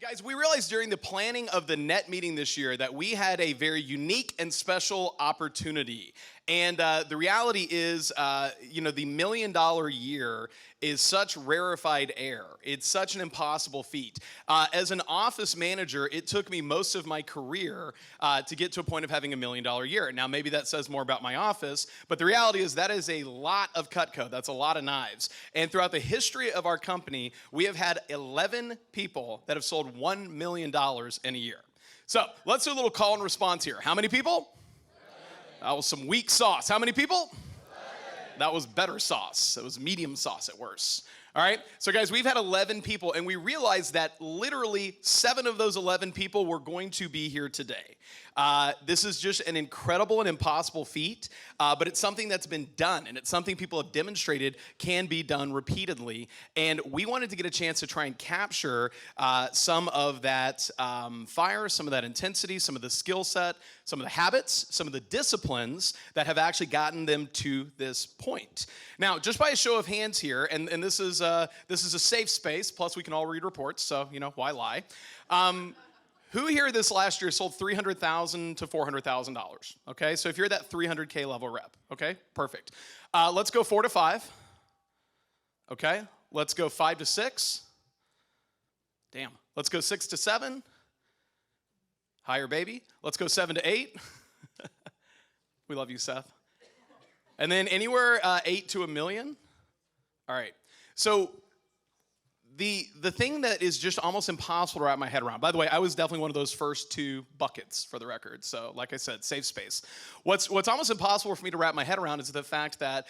Guys, we realized during the planning of the NET meeting this year that we had a very unique and special opportunity. And the reality is, the $1 million year is such rarefied air. It's such an impossible feat. As an office manager, it took me most of my career to get to a point of having $1 million year. Now, maybe that says more about my office, but the reality is that is a lot of Cutco. That's a lot of knives. And throughout the history of our company, we have had 11 people that have sold $1 million in a year. So let's do a little call and response here. How many people? That was some weak sauce. How many people? That was better sauce. It was medium sauce at worst. All right, so guys, we've had 11 people, and we realized that literally 7 of those 11 people were going to be here today. This is just an incredible and impossible feat, but it's something that's been done, and it's something people have demonstrated can be done repeatedly. And we wanted to get a chance to try and capture some of that fire, some of that intensity, some of the skill set, some of the habits, some of the disciplines that have actually gotten them to this point. Now, just by a show of hands here, and this is a safe space, plus we can all read reports, so, why lie? Who here this last year sold $300,000 to $400,000? Okay, so if you're that 300K level rep, okay, perfect. Let's go 4 to 5. Okay, let's go 5 to 6. Damn, let's go 6 to 7. Higher, baby. Let's go 7 to 8. We love you, Seth. And then anywhere 8 to $1 million. All right, so the thing that is just almost impossible to wrap my head around. By the way, I was definitely one of those first 2 buckets, for the record. So, like I said, safe space. What's almost impossible for me to wrap my head around is the fact that,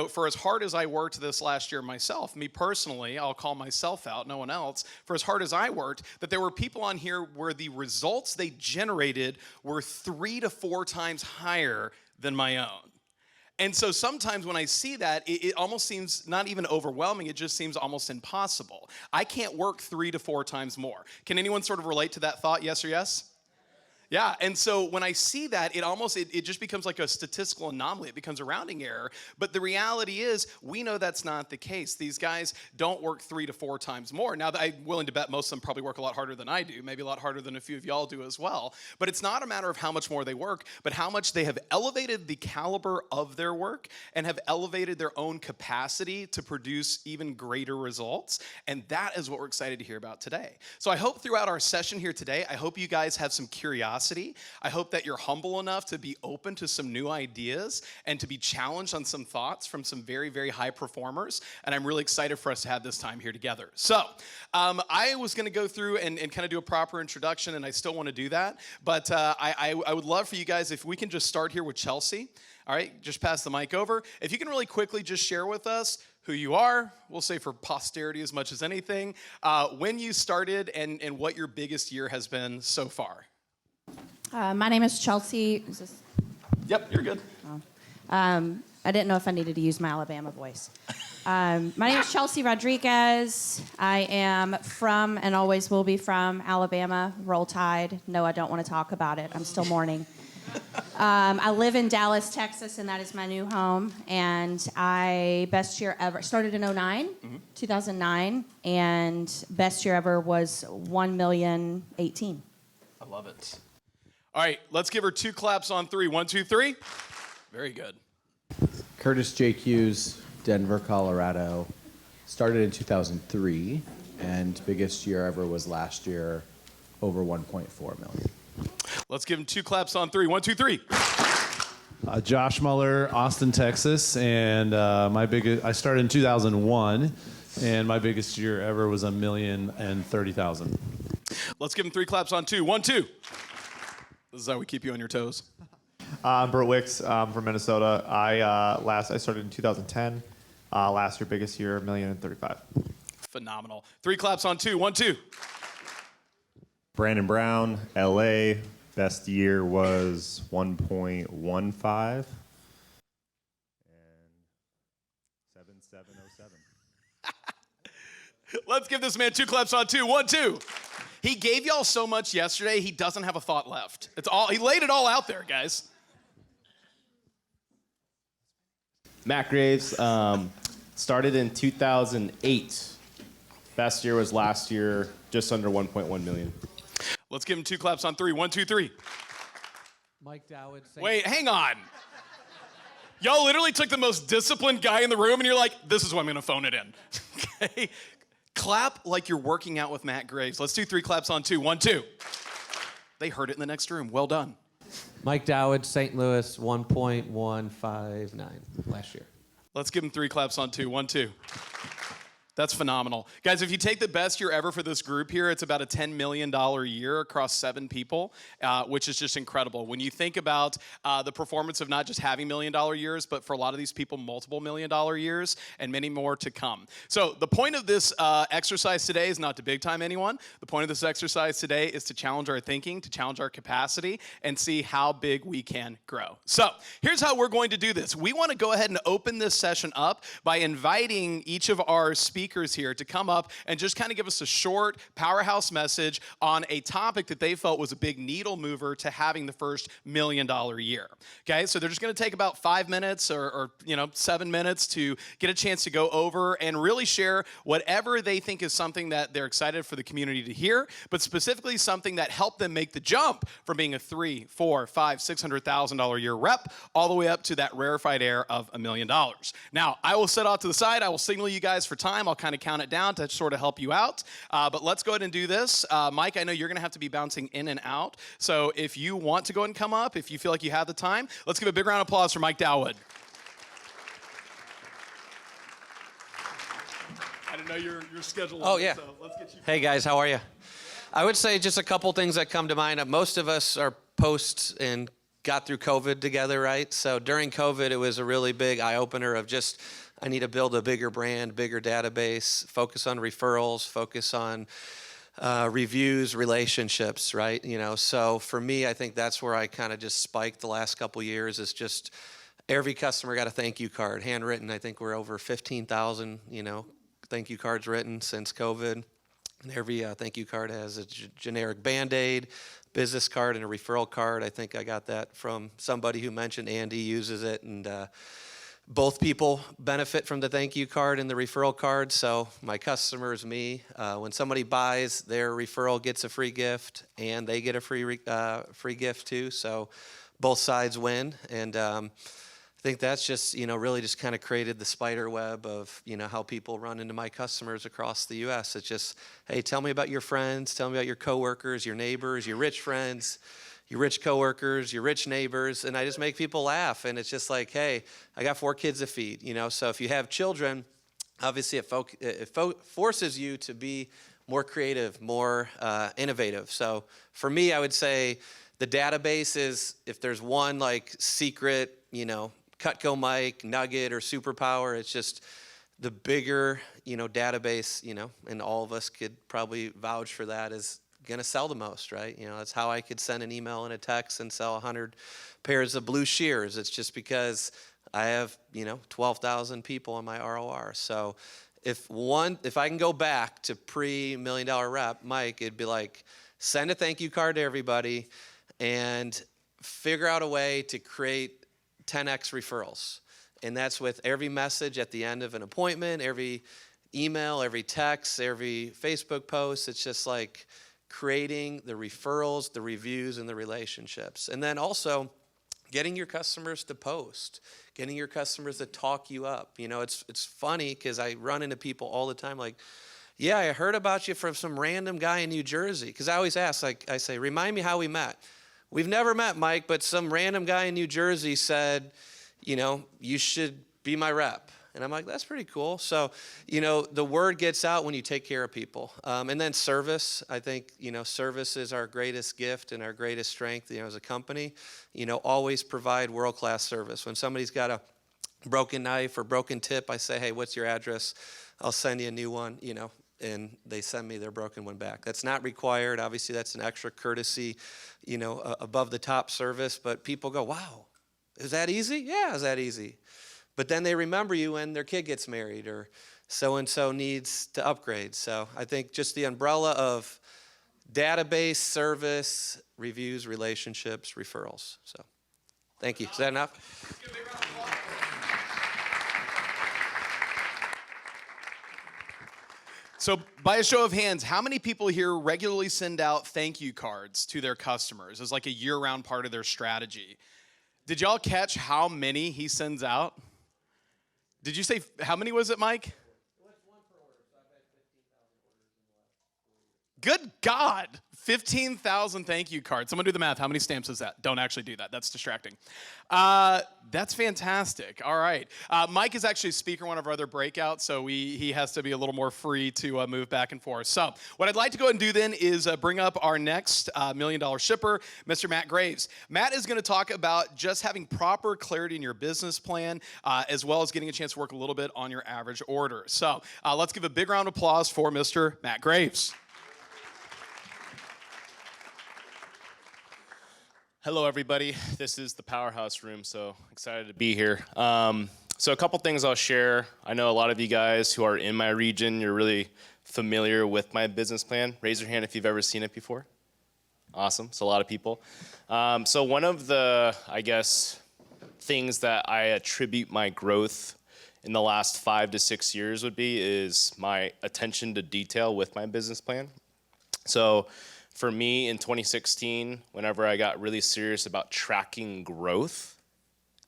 for as hard as I worked this last year myself, me personally, I'll call myself out, no one else, for as hard as I worked, that there were people on here where the results they generated were 3 to 4 times higher than my own. And so sometimes when I see that, it almost seems not even overwhelming, it just seems almost impossible. I can't work 3 to 4 times more. Can anyone sort of relate to that thought, yes or yes? Yeah, and so when I see that, it just becomes like a statistical anomaly. It becomes a rounding error. But the reality is, we know that's not the case. These guys don't work 3 to 4 times more. Now, I'm willing to bet most of them probably work a lot harder than I do, maybe a lot harder than a few of y'all do as well. But it's not a matter of how much more they work, but how much they have elevated the caliber of their work and have elevated their own capacity to produce even greater results. And that is what we're excited to hear about today. So I hope throughout our session here today, I hope you guys have some curiosity. I hope that you're humble enough to be open to some new ideas and to be challenged on some thoughts from some very, very high performers. And I'm really excited for us to have this time here together. So I was going to go through and kind of do a proper introduction, and I still want to do that. But I would love for you guys, if we can just start here with Chelsea. All right, just pass the mic over. If you can really quickly just share with us who you are, we'll say for posterity as much as anything, when you started and what your biggest year has been so far. My name is Chelsea. Is this? Yep, you're good. Oh. I didn't know if I needed to use my Alabama voice. My name is Chelsea Rodriguez. I am from and always will be from Alabama. Roll Tide. No, I don't want to talk about it. I'm still mourning. I live in Dallas, Texas, and that is my new home. And best year ever, started in 2009, and best year ever was 1,000,018. I love it. All right, let's give her 2 claps on 3. 1, 2, 3. Very good. Curtis J. Hughes, Denver, Colorado. Started in 2003, and biggest year ever was last year, over 1.4 million. Let's give him 2 claps on 3. 1, 2, 3. Josh Muller, Austin, Texas, and I started in 2001, and my biggest year ever was 1,030,000. Let's give him 3 claps on 2. 1, 2. This is how we keep you on your toes. I'm Bert Wicks from Minnesota. I started in 2010. Last year, biggest year, 1,035,000. Phenomenal. 3 claps on 2. 1, 2. Brandon Brown, LA. Best year was 1.15. And 7707. Let's give this man 2 claps on 2. 1, 2. He gave y'all so much yesterday, he doesn't have a thought left. He laid it all out there, guys. Matt Graves, started in 2008. Best year was last year, just under 1.1 million. Let's give him 2 claps on 3. 1, 2, 3. Mike Dowd. Wait, hang on. Y'all literally took the most disciplined guy in the room and you're like, this is why I'm gonna phone it in. Okay? Clap like you're working out with Matt Graves. Let's do 3 claps on 2. 1, 2. They heard it in the next room. Well done. Mike Dowd, St. Louis, 1.159 last year. Let's give him 3 claps on 2. 1, 2. That's phenomenal. Guys, if you take the best year ever for this group here, it's about a $10 million year across 7 people, which is just incredible. When you think about the performance of not just having $1 million years, but for a lot of these people, multiple $1 million years, and many more to come. So the point of this exercise today is not to big time anyone. The point of this exercise today is to challenge our thinking, to challenge our capacity, and see how big we can grow. So here's how we're going to do this. We want to go ahead and open this session up by inviting each of our speakers here to come up and just kind of give us a short powerhouse message on a topic that they felt was a big needle mover to having the first $1 million year. Okay, so they're just going to take about 5 minutes or 7 minutes to get a chance to go over and really share whatever they think is something that they're excited for the community to hear, but specifically something that helped them make the jump from being a $300,000, $400,000, $500,000, $600,000 year rep all the way up to that rarefied air of $1 million. Now, I will set off to the side. I will signal you guys for time. I'll kind of count it down to sort of help you out. But let's go ahead and do this. Mike, I know you're going to have to be bouncing in and out. So if you want to go ahead and come up, if you feel like you have the time, let's give a big round of applause for Mike Dowd. I didn't know your schedule. Oh, yeah. So let's get you. Hey, guys, how are you? I would say just a couple things that come to mind. Most of us are post and got through COVID together, right? So during COVID, it was a really big eye-opener of just, I need to build a bigger brand, bigger database, focus on referrals, focus on reviews, relationships, right? So for me, I think that's where I kind of just spiked the last couple years is just every customer got a thank you card, handwritten. I think we're over 15,000, thank you cards written since COVID. And every thank you card has a generic Band-Aid, business card, and a referral card. I think I got that from somebody who mentioned Andy uses it, and both people benefit from the thank you card and the referral card. So my customers, me, when somebody buys, their referral gets a free gift, and they get a free gift too. So both sides win, and I think that's just, really just kind of created the spider web of, how people run into my customers across the U.S. It's just, hey, tell me about your friends, tell me about your coworkers, your neighbors, your rich friends, your rich coworkers, your rich neighbors, and I just make people laugh. And it's just like, hey, I got 4 kids to feed, So if you have children, obviously it forces you to be more creative, more innovative. So for me, I would say the database is, if there's one secret, Cutco mic, nugget, or superpower, it's just the bigger, database, and all of us could probably vouch for that, is going to sell the most, right? That's how I could send an email and a text and sell 100 pairs of blue shears. It's just because I have, 12,000 people in my ROR. So if I can go back to pre-$1 million rep, Mike, it'd be like, send a thank you card to everybody and figure out a way to create 10x referrals. And that's with every message at the end of an appointment, every email, every text, every Facebook post. It's just like creating the referrals, the reviews, and the relationships. And then also getting your customers to post, getting your customers to talk you up. It's funny because I run into people all the time like, yeah, I heard about you from some random guy in New Jersey. Because I always ask, I say, remind me how we met. We've never met, Mike, but some random guy in New Jersey said, you should be my rep. And I'm like, that's pretty cool. So, the word gets out when you take care of people. And then service, I think, service is our greatest gift and our greatest strength, as a company. Always provide world-class service. When somebody's got a broken knife or broken tip, I say, hey, what's your address? I'll send you a new one, and they send me their broken one back. That's not required. Obviously, that's an extra courtesy, above the top service. But people go, wow, is that easy? Yeah, is that easy? But then they remember you when their kid gets married or so-and-so needs to upgrade. So I think just the umbrella of database, service, reviews, relationships, referrals. So thank you. Is that enough? So, by a show of hands, how many people here regularly send out thank you cards to their customers as like a year-round part of their strategy? Did y'all catch how many he sends out? Did you say, how many was it, Mike? Good God, 15,000 thank you cards. Someone do the math. How many stamps is that? Don't actually do that. That's distracting. That's fantastic. All right. Mike is actually a speaker in one of our other breakouts, so he has to be a little more free to move back and forth. So what I'd like to go ahead and do then is bring up our next $1 million shipper, Mr. Matt Graves. Matt is going to talk about just having proper clarity in your business plan, as well as getting a chance to work a little bit on your average order. So let's give a big round of applause for Mr. Matt Graves. Hello, everybody. This is the Powerhouse Room, so excited to be here. So a couple things I'll share. I know a lot of you guys who are in my region, you're really familiar with my business plan. Raise your hand if you've ever seen it before. Awesome. It's a lot of people. So one of the, I guess, things that I attribute my growth in the last 5 to 6 years would be is my attention to detail with my business plan. So for me in 2016, whenever I got really serious about tracking growth,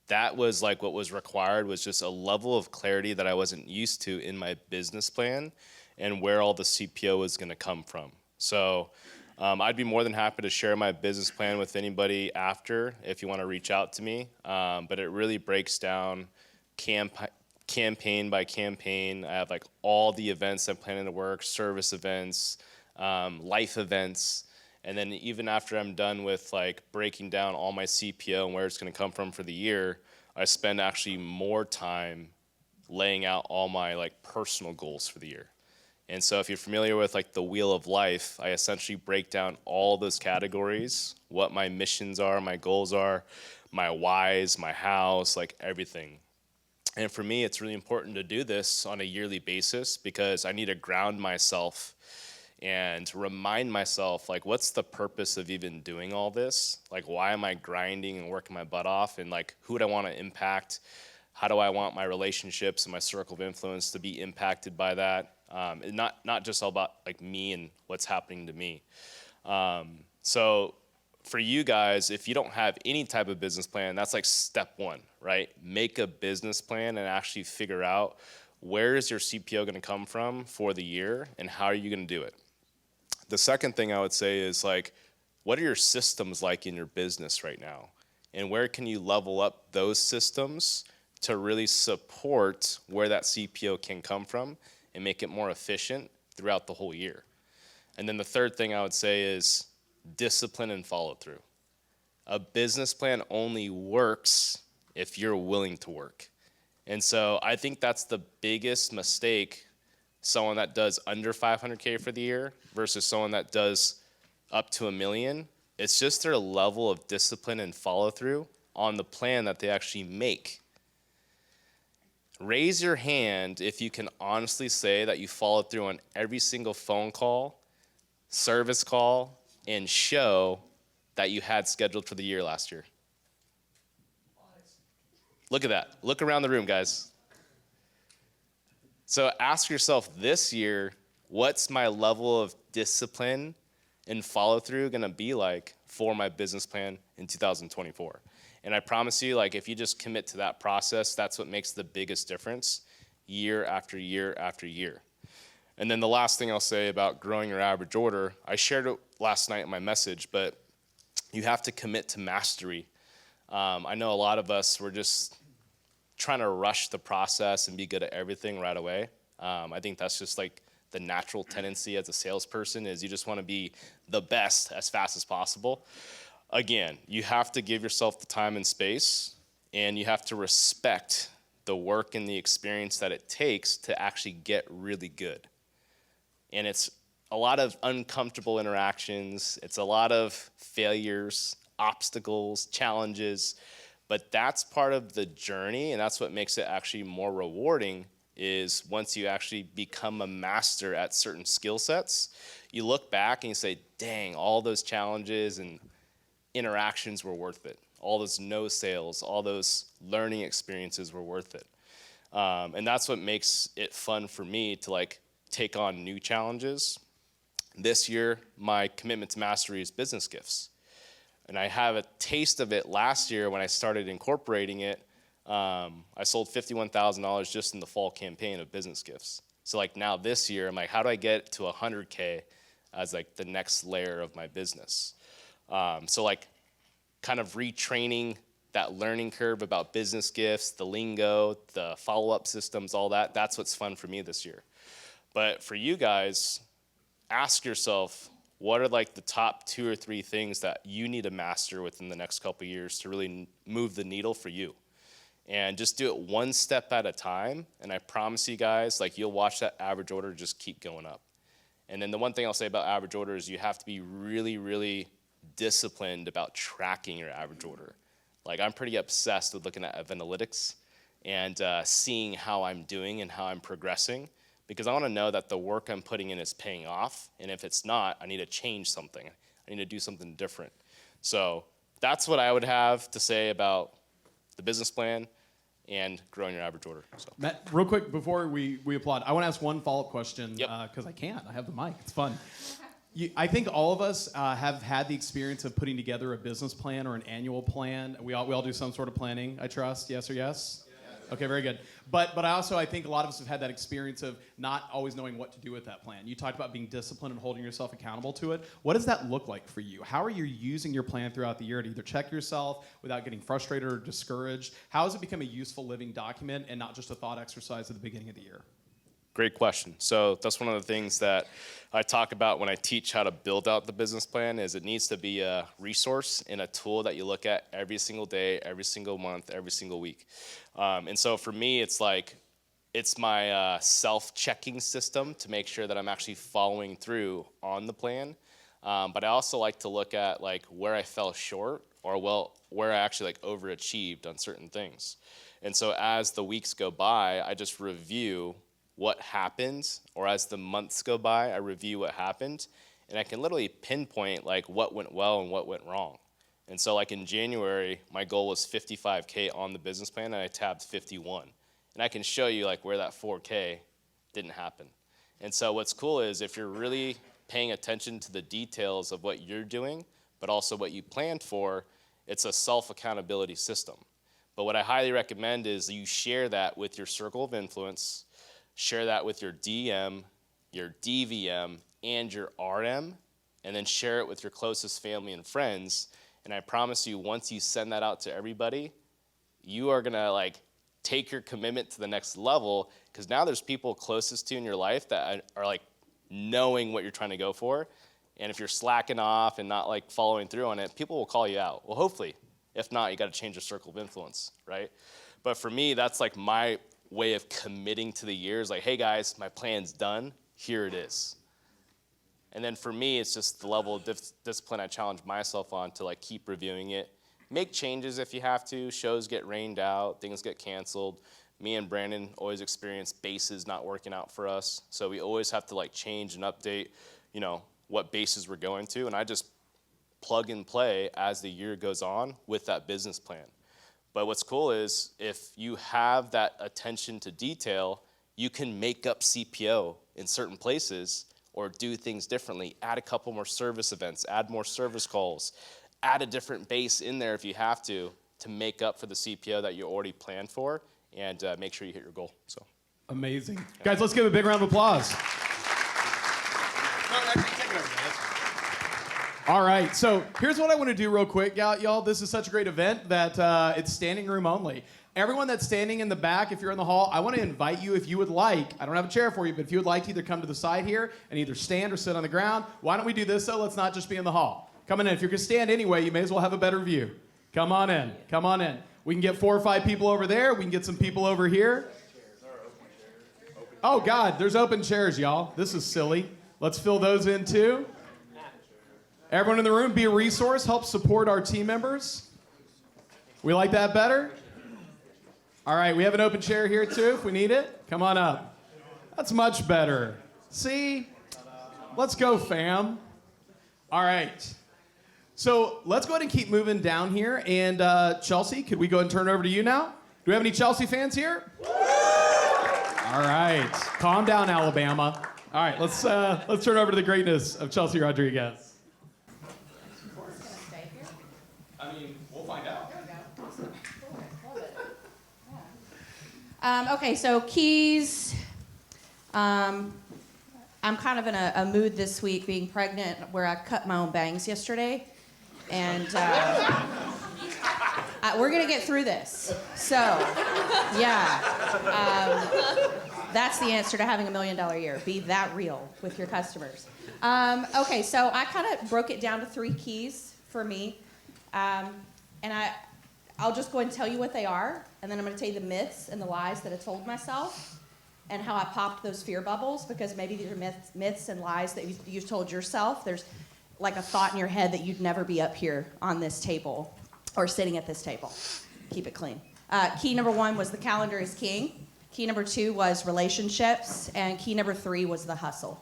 that was like what was required was just a level of clarity that I wasn't used to in my business plan and where all the CPO was going to come from. So I'd be more than happy to share my business plan with anybody after if you want to reach out to me. But it really breaks down campaign by campaign. I have like all the events I'm planning to work, service events, life events, and then even after I'm done with like breaking down all my CPO and where it's going to come from for the year, I spend actually more time laying out all my like personal goals for the year. And so if you're familiar with like the wheel of life, I essentially break down all those categories, what my missions are, my goals are, my whys, my hows, like everything. And for me, it's really important to do this on a yearly basis because I need to ground myself and remind myself, like, what's the purpose of even doing all this? Like, why am I grinding and working my butt off? And like, who do I want to impact? How do I want my relationships and my circle of influence to be impacted by that? And not just all about like me and what's happening to me. So for you guys, if you don't have any type of business plan, that's like step one, right? Make a business plan and actually figure out where is your CPO going to come from for the year and how are you going to do it? The second thing I would say is like, what are your systems like in your business right now? And where can you level up those systems to really support where that CPO can come from and make it more efficient throughout the whole year? And then the third thing I would say is discipline and follow through. A business plan only works if you're willing to work. And so I think that's the biggest mistake someone that does under 500K for the year versus someone that does up to $1 million. It's just their level of discipline and follow through on the plan that they actually make. Raise your hand if you can honestly say that you followed through on every single phone call, service call, and show that you had scheduled for the year last year. Look at that. Look around the room, guys. So ask yourself this year, what's my level of discipline and follow through going to be like for my business plan in 2024? And I promise you, like, if you just commit to that process, that's what makes the biggest difference year after year after year. And then the last thing I'll say about growing your average order, I shared it last night in my message, but you have to commit to mastery. I know a lot of us, we're just trying to rush the process and be good at everything right away. I think that's just like the natural tendency as a salesperson is you just want to be the best as fast as possible. Again, you have to give yourself the time and space, and you have to respect the work and the experience that it takes to actually get really good. And it's a lot of uncomfortable interactions. It's a lot of failures, obstacles, challenges. But that's part of the journey, and that's what makes it actually more rewarding is once you actually become a master at certain skill sets, you look back and you say, dang, all those challenges and interactions were worth it. All those no sales, all those learning experiences were worth it. And that's what makes it fun for me to like take on new challenges. This year, my commitment to mastery is business gifts. And I have a taste of it last year when I started incorporating it. I sold $51,000 just in the fall campaign of business gifts. So like now this year, I'm like, how do I get to 100K as like the next layer of my business? So like kind of retraining that learning curve about business gifts, the lingo, the follow-up systems, all that, that's what's fun for me this year. But for you guys, ask yourself, what are like the top 2 or 3 things that you need to master within the next couple of years to really move the needle for you? And just do it one step at a time. And I promise you guys, like you'll watch that average order just keep going up. And then the one thing I'll say about average order is you have to be really, really disciplined about tracking your average order. Like I'm pretty obsessed with looking at analytics and seeing how I'm doing and how I'm progressing, because I want to know that the work I'm putting in is paying off. And if it's not, I need to change something. I need to do something different. So that's what I would have to say about the business plan and growing your average order. So. Matt, real quick before we applaud, I want to ask one follow-up question Yep. because I can. I have the mic. It's fun. I think all of us have had the experience of putting together a business plan or an annual plan. We all do some sort of planning, I trust. Yes or yes? Okay, very good. But I think a lot of us have had that experience of not always knowing what to do with that plan. You talked about being disciplined and holding yourself accountable to it. What does that look like for you? How are you using your plan throughout the year to either check yourself without getting frustrated or discouraged? How has it become a useful living document and not just a thought exercise at the beginning of the year? Great question. So that's one of the things that I talk about when I teach how to build out the business plan is it needs to be a resource and a tool that you look at every single day, every single month, every single week. And so for me, it's my self-checking system to make sure that I'm actually following through on the plan. But I also like to look at like where I fell short or where I actually like overachieved on certain things. And so as the weeks go by, I just review what happened, or as the months go by, I review what happened, and I can literally pinpoint like what went well and what went wrong. And so like in January, my goal was 55K on the business plan, and I tabbed 51. And I can show you like where that 4K didn't happen. And so what's cool is if you're really paying attention to the details of what you're doing, but also what you planned for, it's a self-accountability system. But what I highly recommend is you share that with your circle of influence, share that with your DM, your DVM, and your RM, and then share it with your closest family and friends. And I promise you, once you send that out to everybody, you are gonna like take your commitment to the next level, because now there's people closest to you in your life that are like knowing what you're trying to go for. And if you're slacking off and not like following through on it, people will call you out. Well, hopefully. If not, you gotta change your circle of influence, right? But for me, that's like my way of committing to the year is like, hey guys, my plan's done, here it is. And then for me, it's just the level of discipline I challenge myself on to like keep reviewing it. Make changes if you have to. Shows get rained out, things get canceled. Me and Brandon always experience bases not working out for us. So we always have to like change and update, what bases we're going to. And I just plug and play as the year goes on with that business plan. But what's cool is if you have that attention to detail, you can make up CPO in certain places or do things differently. Add a couple more service events, add more service calls, add a different base in there if you have to make up for the CPO that you already planned for and make sure you hit your goal. So amazing. Guys, let's give a big round of applause. All right, so here's what I want to do real quick, y'all. This is such a great event that it's standing room only. Everyone that's standing in the back, if you're in the hall, I want to invite you, if you would like, I don't have a chair for you, but if you would like to either come to the side here and either stand or sit on the ground. Why don't we do this, though? Let's not just be in the hall. Come on in. If you're going to stand anyway, you may as well have a better view. Come on in. Come on in. We can get 4 or 5 people over there. We can get some people over here. Oh, God, there's open chairs, y'all. This is silly. Let's fill those in, too. Everyone in the room, be a resource, help support our team members. We like that better? All right, we have an open chair here too if we need it. Come on up. That's much better. See? Let's go, fam. All right. So let's go ahead and keep moving down here. And Chelsea, could we go ahead and turn it over to you now? Do we have any Chelsea fans here? All right. Calm down, Alabama. All right, let's turn over to the greatness of Chelsea Rodriguez. I mean, we'll find out. Okay, so keys. I'm kind of in a mood this week, being pregnant, where I cut my own bangs yesterday, and we're gonna get through this. So, yeah, that's the answer to having $1 million year. Be that real with your customers. Okay, so I kind of broke it down to 3 keys for me, and I'll just go ahead and tell you what they are, and then I'm going to tell you the myths and the lies that I told myself, and how I popped those fear bubbles, because maybe these are myths and lies that you've told yourself. There's like a thought in your head that you'd never be up here on this table or sitting at this table. Keep it clean. Key number 1 was the calendar is king. Key number 2 was relationships, and key number 3 was the hustle.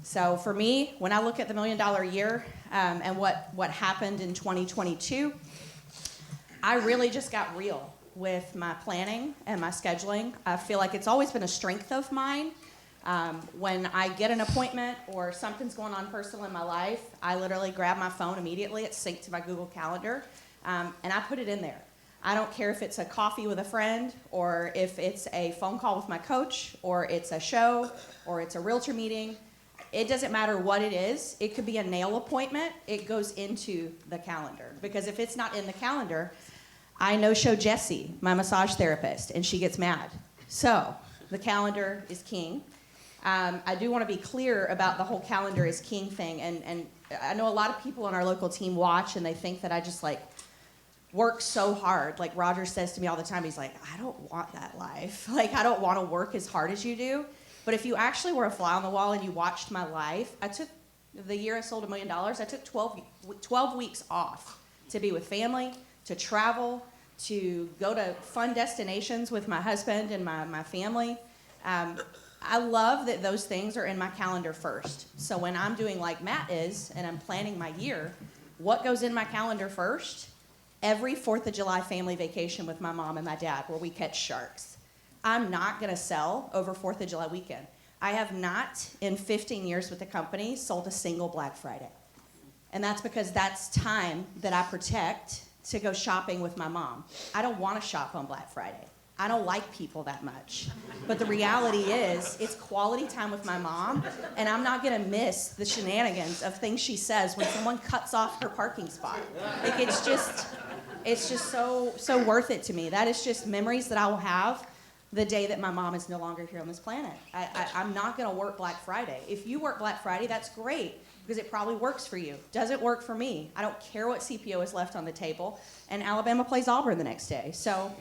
So for me, when I look at the $1 million year and what happened in 2022, I really just got real with my planning and my scheduling. I feel like it's always been a strength of mine. When I get an appointment or something's going on personal in my life, I literally grab my phone immediately. It's synced to my Google Calendar, and I put it in there. I don't care if it's a coffee with a friend, or if it's a phone call with my coach, or it's a show, or it's a realtor meeting. It doesn't matter what it is. It could be a nail appointment. It goes into the calendar, because if it's not in the calendar, I no-show Jessie, my massage therapist, and she gets mad. So the calendar is king. I do want to be clear about the whole calendar is king thing, and I know a lot of people on our local team watch, and they think that I just like work so hard. Like Roger says to me all the time, he's like, I don't want that life. Like, I don't want to work as hard as you do. But if you actually were a fly on the wall and you watched my life, the year I sold $1 million, I took 12 weeks off to be with family, to travel, to go to fun destinations with my husband and my family. I love that those things are in my calendar first. So when I'm doing like Matt is, and I'm planning my year, what goes in my calendar first? Every 4th of July family vacation with my mom and my dad, where we catch sharks. I'm not gonna sell over 4th of July weekend. I have not, in 15 years with the company, sold a single Black Friday. And that's because that's time that I protect to go shopping with my mom. I don't wanna shop on Black Friday. I don't like people that much. But the reality is, it's quality time with my mom, and I'm not gonna miss the shenanigans of things she says when someone cuts off her parking spot. Like, it's just so worth it to me. That is just memories that I will have the day that my mom is no longer here on this planet. I'm not gonna work Black Friday. If you work Black Friday, that's great, because it probably works for you. Doesn't work for me. I don't care what CPO is left on the table, and Alabama plays Auburn the next day, so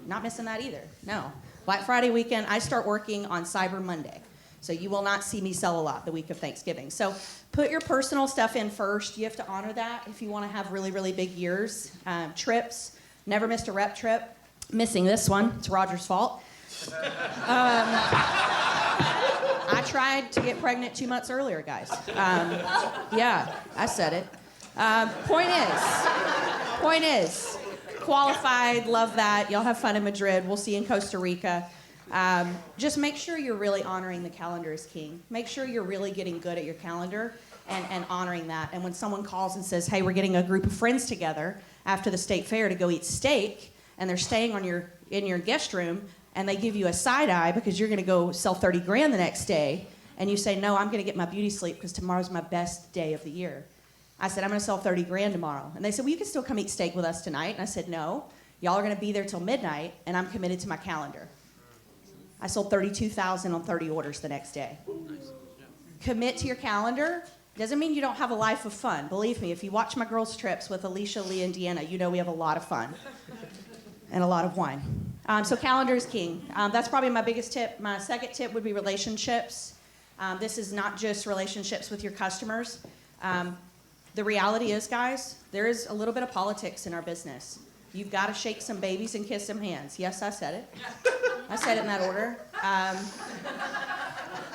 not missing that either, no. Black Friday weekend, I start working on Cyber Monday, so you will not see me sell a lot the week of Thanksgiving. So put your personal stuff in first. You have to honor that if you wanna have really, really big years. Trips, never missed a rep trip. Missing this one, it's Roger's fault. I tried to get pregnant 2 months earlier, guys. Yeah, I said it. Point is, qualified, love that. Y'all have fun in Madrid. We'll see you in Costa Rica. Just make sure you're really honoring the calendar is king. Make sure you're really getting good at your calendar and honoring that. And when someone calls and says, hey, we're getting a group of friends together after the state fair to go eat steak, and they're staying in your guest room, and they give you a side eye because you're gonna go sell 30 grand the next day, and you say, no, I'm gonna get my beauty sleep because tomorrow's my best day of the year. I said, I'm gonna sell 30 grand tomorrow. And they said, well, you can still come eat steak with us tonight. And I said, no, y'all are gonna be there till midnight, and I'm committed to my calendar. I sold 32,000 on 30 orders the next day. Commit to your calendar. Doesn't mean you don't have a life of fun. Believe me, if you watch my girls' trips with Alicia, Lee, and Deanna, you know we have a lot of fun and a lot of wine. So calendar is king. That's probably my biggest tip. My second tip would be relationships. This is not just relationships with your customers. The reality is, guys, there is a little bit of politics in our business. You've got to shake some babies and kiss some hands. Yes, I said it. I said it in that order.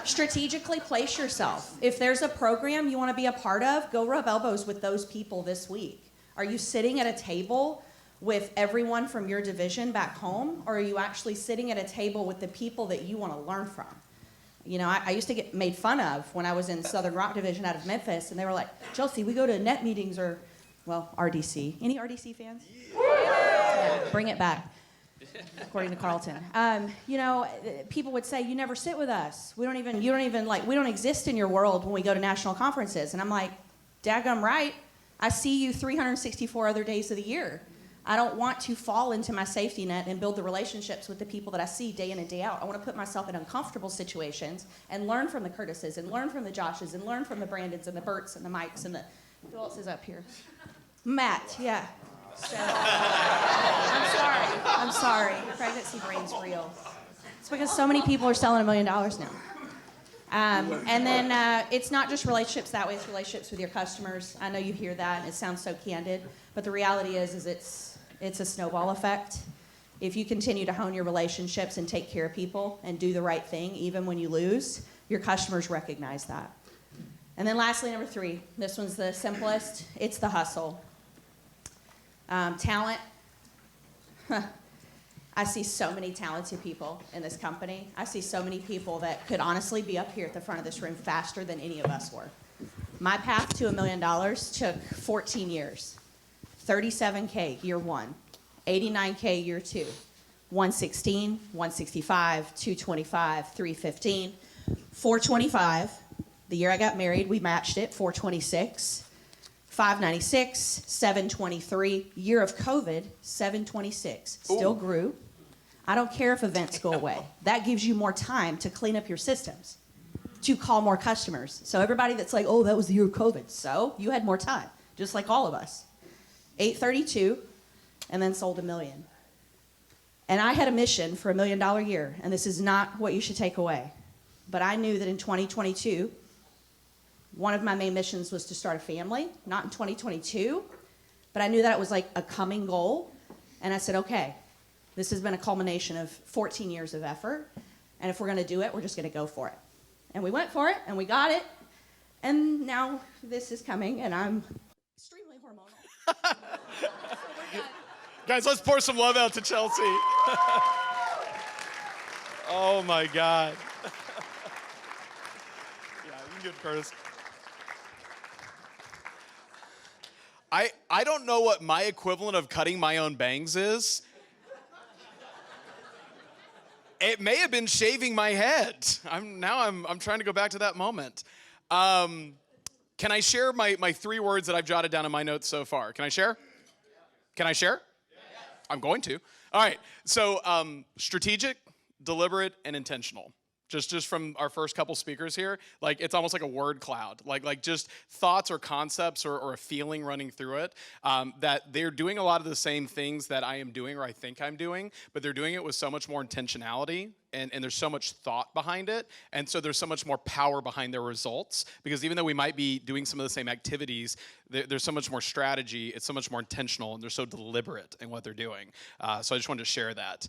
Strategically place yourself. If there's a program you want to be a part of, go rub elbows with those people this week. Are you sitting at a table with everyone from your division back home, or are you actually sitting at a table with the people that you want to learn from? You know, I used to get made fun of when I was in Southern Rock Division out of Memphis, and they were like, Chelsea, we go to NET meetings or, well, RDC. Any RDC fans? Yeah, bring it back, according to Carlton. You know, people would say, you never sit with us. We don't exist in your world when we go to national conferences. And I'm like, daggum right. I see you 364 other days of the year. I don't want to fall into my safety net and build the relationships with the people that I see day in and day out. I want to put myself in uncomfortable situations and learn from the Curtises and learn from the Joshes and learn from the Brandons and the Berts and the Mikes and the, who else is up here? Matt, yeah. So, I'm sorry. Pregnancy brain's real. It's because so many people are selling $1 million now. And then it's not just relationships that way, it's relationships with your customers. I know you hear that and it sounds so candid, but the reality is it's a snowball effect. If you continue to hone your relationships and take care of people and do the right thing, even when you lose, your customers recognize that. And then lastly, number 3, this one's the simplest, it's the hustle. Talent. I see so many talented people in this company. I see so many people that could honestly be up here at the front of this room faster than any of us were. My path to $1 million took 14 years. 37K year 1, 89K year 2, 116, 165, 225, 315, 425. The year I got married, we matched it, 426. 596, 723. Year of COVID, 726. Still grew. I don't care if events go away. That gives you more time to clean up your systems, to call more customers. So everybody that's like, oh, that was the year of COVID. So you had more time, just like all of us. 832, and then sold $1 million. And I had a mission for $1 million year, and this is not what you should take away. But I knew that in 2022, one of my main missions was to start a family, not in 2022, but I knew that it was like a coming goal. And I said, okay, this has been a culmination of 14 years of effort. And if we're going to do it, we're just going to go for it. And we went for it, and we got it. And now this is coming, and I'm extremely hormonal. Guys, let's pour some love out to Chelsea. Oh my God. Yeah, you can do it, Curtis. I don't know what my equivalent of cutting my own bangs is. It may have been shaving my head. I'm trying to go back to that moment. Can I share my 3 words that I've jotted down in my notes so far? Can I share? Can I share? Yes. I'm going to. All right. So strategic, deliberate, and intentional. Just from our first couple speakers here, like it's almost like a word cloud, like just thoughts or concepts or a feeling running through it, that they're doing a lot of the same things that I am doing or I think I'm doing, but they're doing it with so much more intentionality and there's so much thought behind it, and so there's so much more power behind their results, because even though we might be doing some of the same activities, there's so much more strategy, it's so much more intentional, and they're so deliberate in what they're doing. So I just wanted to share that.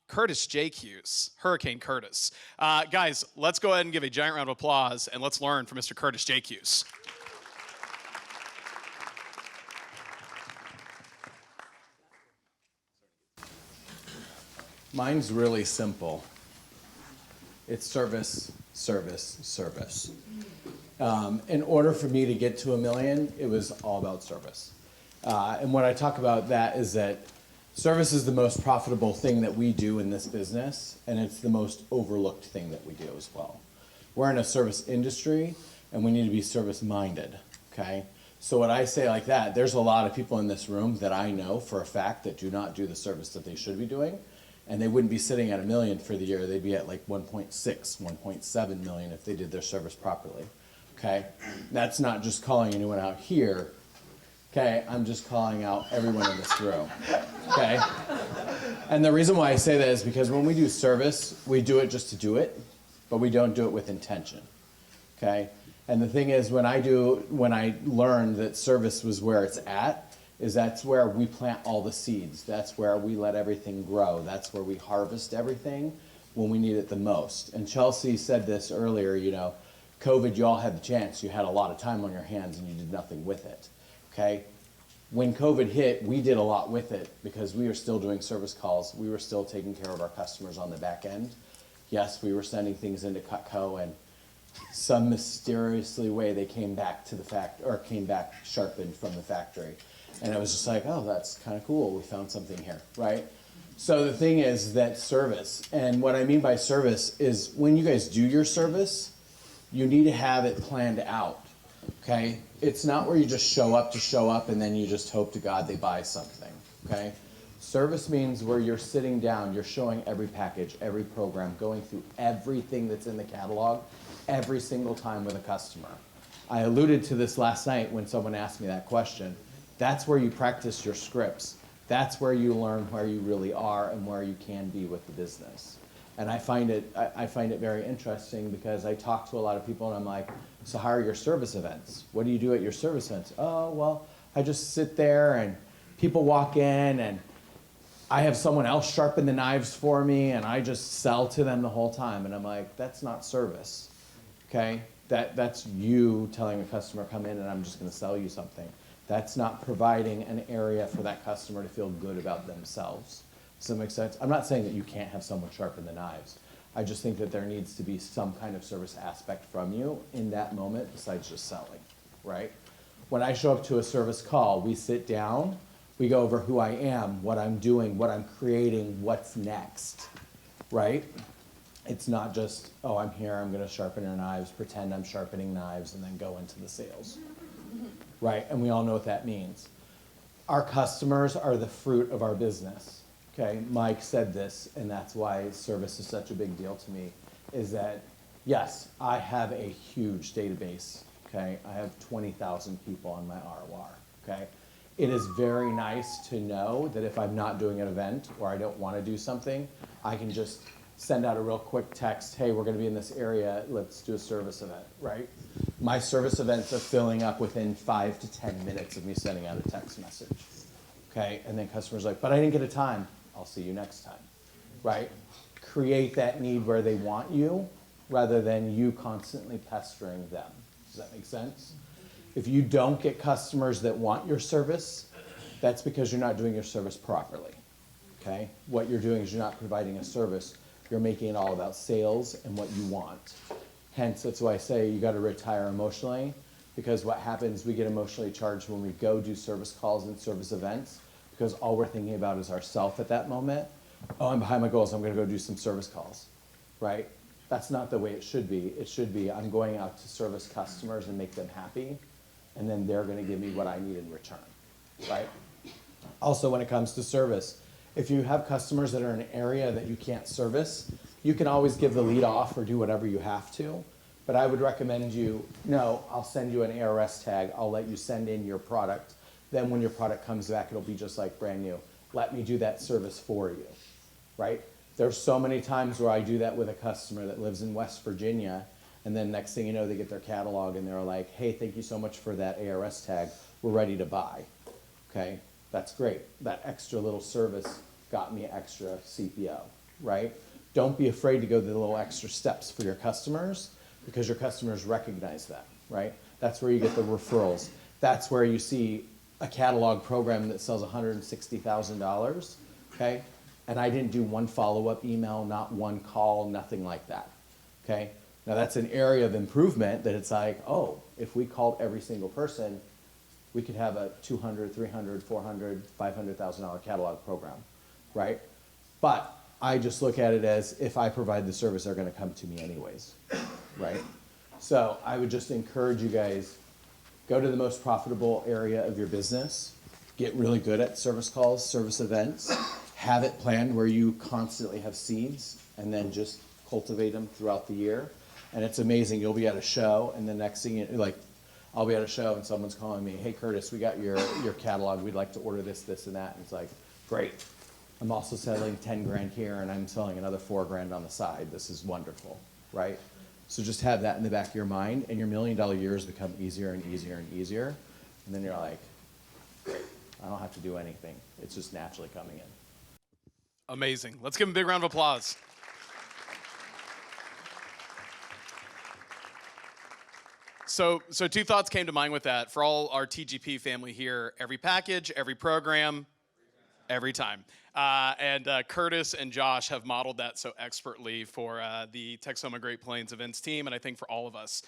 Curtis J. Hughes, Hurricane Curtis. Guys, let's go ahead and give a giant round of applause, and let's learn from Mr. Curtis J. Hughes. Mine's really simple. It's service, service, service. In order for me to get to $1 million, it was all about service. And when I talk about that is that service is the most profitable thing that we do in this business, and it's the most overlooked thing that we do as well. We're in a service industry, and we need to be service-minded, okay? So when I say like that, there's a lot of people in this room that I know for a fact that do not do the service that they should be doing, and they wouldn't be sitting at $1 million for the year. They'd be at like 1.6, 1.7 million if they did their service properly, okay? That's not just calling anyone out here. Okay, I'm just calling out everyone in this room, okay? And the reason why I say that is because when we do service, we do it just to do it, but we don't do it with intention, okay? And the thing is, when I learned that service was where it's at, is that's where we plant all the seeds. That's where we let everything grow. That's where we harvest everything when we need it the most. And Chelsea said this earlier, you know, COVID, you all had the chance. You had a lot of time on your hands and you did nothing with it. Okay, when COVID hit, we did a lot with it because we were still doing service calls. We were still taking care of our customers on the back end. Yes, we were sending things into Cutco, and some mysteriously way they came back to the came back sharpened from the factory. And I was just like, oh, that's kind of cool. We found something here, right? So the thing is that service, and what I mean by service is when you guys do your service, you need to have it planned out, okay? It's not where you just show up and then you just hope to God they buy something, okay? Service means where you're sitting down, you're showing every package, every program, going through everything that's in the catalog every single time with a customer. I alluded to this last night when someone asked me that question. That's where you practice your scripts. That's where you learn where you really are and where you can be with the business. And I find it very interesting because I talk to a lot of people and I'm like, so how are your service events? What do you do at your service events? Oh, well, I just sit there and people walk in and I have someone else sharpen the knives for me and I just sell to them the whole time. And I'm like, that's not service, okay? That's you telling a customer, come in and I'm just gonna sell you something. That's not providing an area for that customer to feel good about themselves. Does that make sense? I'm not saying that you can't have someone sharpen the knives. I just think that there needs to be some kind of service aspect from you in that moment besides just selling, right? When I show up to a service call, we sit down, we go over who I am, what I'm doing, what I'm creating, what's next, right? It's not just, oh, I'm here, I'm gonna sharpen your knives, pretend I'm sharpening knives, and then go into the sales, right? And we all know what that means. Our customers are the fruit of our business, okay? Mike said this, and that's why service is such a big deal to me, is that, yes, I have a huge database, okay? I have 20,000 people on my ROR, okay? It is very nice to know that if I'm not doing an event or I don't want to do something, I can just send out a real quick text, hey, we're going to be in this area, let's do a service event, right? My service events are filling up within 5 to 10 minutes of me sending out a text message, okay? And then customers are like, but I didn't get a time. I'll see you next time, right? Create that need where they want you rather than you constantly pestering them. Does that make sense? If you don't get customers that want your service, that's because you're not doing your service properly, okay? What you're doing is you're not providing a service. You're making it all about sales and what you want. Hence, that's why I say you got to retire emotionally, because what happens, we get emotionally charged when we go do service calls and service events, because all we're thinking about is ourself at that moment. Oh, I'm behind my goals, I'm going to go do some service calls, right? That's not the way it should be. It should be, I'm going out to service customers and make them happy, and then they're going to give me what I need in return, right? Also, when it comes to service, if you have customers that are in an area that you can't service, you can always give the lead off or do whatever you have to, but I would recommend you, no, I'll send you an ARS tag, I'll let you send in your product, then when your product comes back, it'll be just like brand new. Let me do that service for you, right? There's so many times where I do that with a customer that lives in West Virginia, and then next thing you know, they get their catalog and they're like, hey, thank you so much for that ARS tag, we're ready to buy, okay? That's great. That extra little service got me extra CPO, right? Don't be afraid to go the little extra steps for your customers because your customers recognize that, right? That's where you get the referrals. That's where you see a catalog program that sells $160,000, okay? And I didn't do one follow-up email, not one call, nothing like that, okay? Now that's an area of improvement that it's like, oh, if we called every single person, we could have a $200,000, $300,000, $400,000, $500,000 catalog program, right? But I just look at it as if I provide the service, they're going to come to me anyways, right? So I would just encourage you guys, go to the most profitable area of your business, get really good at service calls, service events, have it planned where you constantly have seeds, and then just cultivate them throughout the year. And it's amazing. You'll be at a show, and the next thing, like, I'll be at a show, and someone's calling me, hey, Curtis, we got your catalog. We'd like to order this, this, and that. And it's like, great. I'm also selling 10 grand here, and I'm selling another 4 grand on the side. This is wonderful, right? So just have that in the back of your mind, and your $1 million years become easier and easier and easier. And then you're like, great. I don't have to do anything. It's just naturally coming in. Amazing. Let's give him a big round of applause. So two thoughts came to mind with that. For all our TGP family here, every package, every program, Every time. And Curtis and Josh have modeled that so expertly for the Texoma Great Plains events team, and I think for all of us.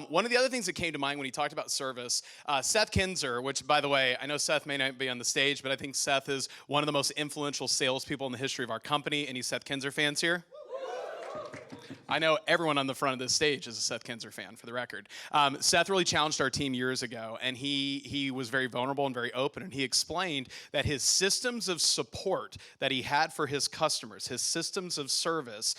One of the other things that came to mind when he talked about service, Seth Kinzer, which, by the way, I know Seth may not be on the stage, but I think Seth is one of the most influential salespeople in the history of our company. Any Seth Kinzer fans here? I know everyone on the front of this stage is a Seth Kinzer fan, for the record. Seth really challenged our team years ago, and he was very vulnerable and very open, and he explained that his systems of support that he had for his customers, his systems of service,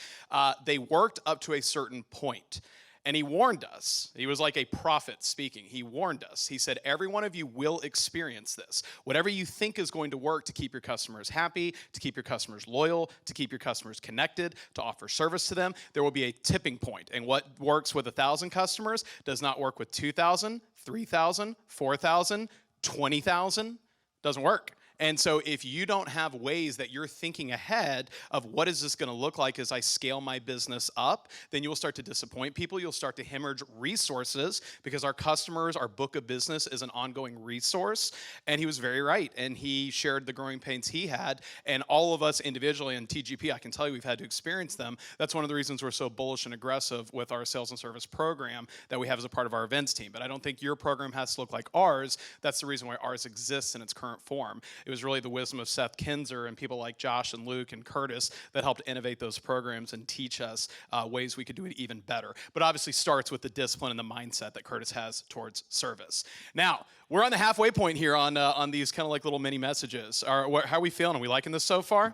they worked up to a certain point. And he warned us. He was like a prophet speaking. He warned us. He said, every one of you will experience this. Whatever you think is going to work to keep your customers happy, to keep your customers loyal, to keep your customers connected, to offer service to them, there will be a tipping point. And what works with 1,000 customers does not work with 2,000, 3,000, 4,000, 20,000. Doesn't work. And so if you don't have ways that you're thinking ahead of what is this going to look like as I scale my business up, then you will start to disappoint people. You'll start to hemorrhage resources because our customers, our book of business is an ongoing resource. And he was very right. And he shared the growing pains he had. And all of us individually in TGP, I can tell you we've had to experience them. That's one of the reasons we're so bullish and aggressive with our sales and service program that we have as a part of our events team. But I don't think your program has to look like ours. That's the reason why ours exists in its current form. It was really the wisdom of Seth Kinzer and people like Josh and Luke and Curtis that helped innovate those programs and teach us ways we could do it even better. But obviously starts with the discipline and the mindset that Curtis has towards service. Now, we're on the halfway point here on these kind of like little mini messages. How are we feeling? Are we liking this so far?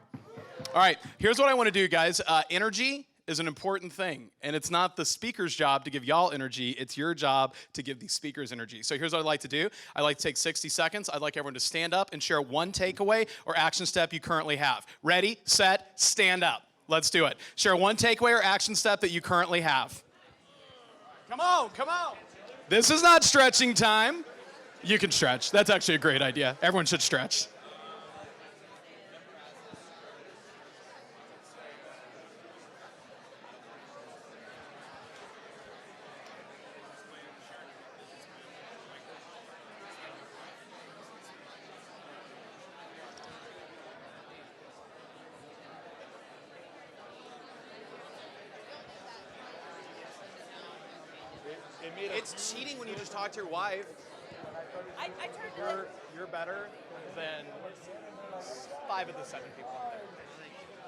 All right, here's what I want to do, guys. Energy is an important thing, and it's not the speaker's job to give y'all energy. It's your job to give these speakers energy. So here's what I'd like to do. I'd like to take 60 seconds. I'd like everyone to stand up and share one takeaway or action step you currently have. Ready, set, stand up. Let's do it. Share one takeaway or action step that you currently have. Come on, come on. This is not stretching time. You can stretch. That's actually a great idea. Everyone should stretch. It's cheating when you just talk to your wife. You're better than 5 of the 7 people up there.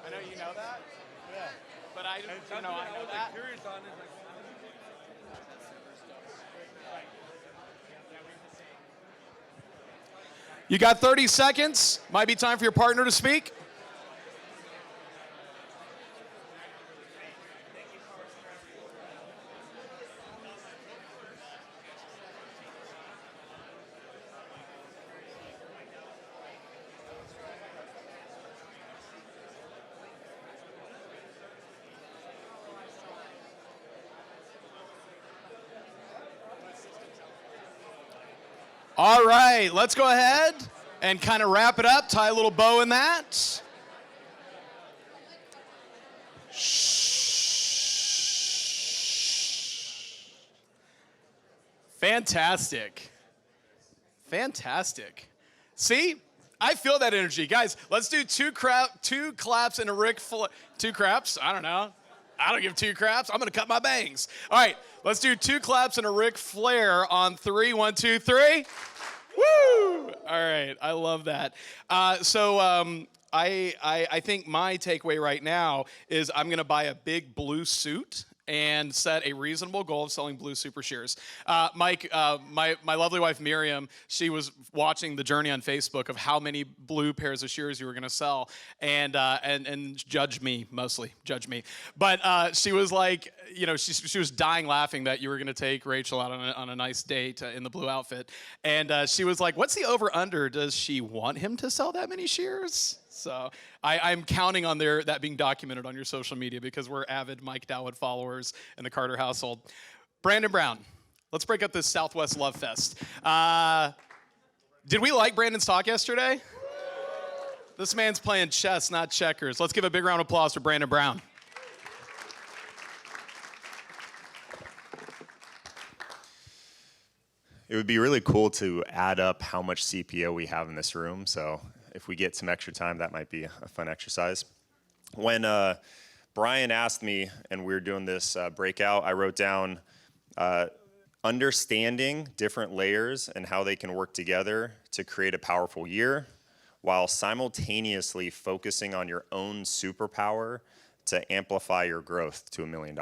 I know you know that. Yeah. But I know that. You got 30 seconds. Might be time for your partner to speak. All right, let's go ahead and kind of wrap it up, tie a little bow in that. Fantastic. Fantastic. See? I feel that energy. Guys, let's do two claps and a Ric Flair. 2 craps? I don't know. I don't give 2 craps. I'm going to cut my bangs. All right, let's do 2 claps and a Ric Flair on 3. 1, 2, 3. Woo! All right, I love that. I think my takeaway right now is I'm going to buy a big blue suit and set a reasonable goal of selling blue super shears. Mike, my lovely wife Miriam, she was watching the journey on Facebook of how many blue pairs of shears you were going to sell, and judge me, mostly judge me. But she was like, you know, she was dying laughing that you were going to take Rachel out on a nice date in the blue outfit, and she was like, "What's the over under? Does she want him to sell that many shears?" So I'm counting on that being documented on your social media because we're avid Mike Dowd followers in the Carter household. Brandon Brown, let's break up this Southwest Love Fest. Did we like Brandon's talk yesterday? This man's playing chess, not checkers. Let's give a big round of applause for Brandon Brown. It would be really cool to add up how much CPO we have in this room. So if we get some extra time, that might be a fun exercise. When Brian asked me, and we were doing this breakout, I wrote down understanding different layers and how they can work together to create a powerful year, while simultaneously focusing on your own superpower to amplify your growth to $1 million.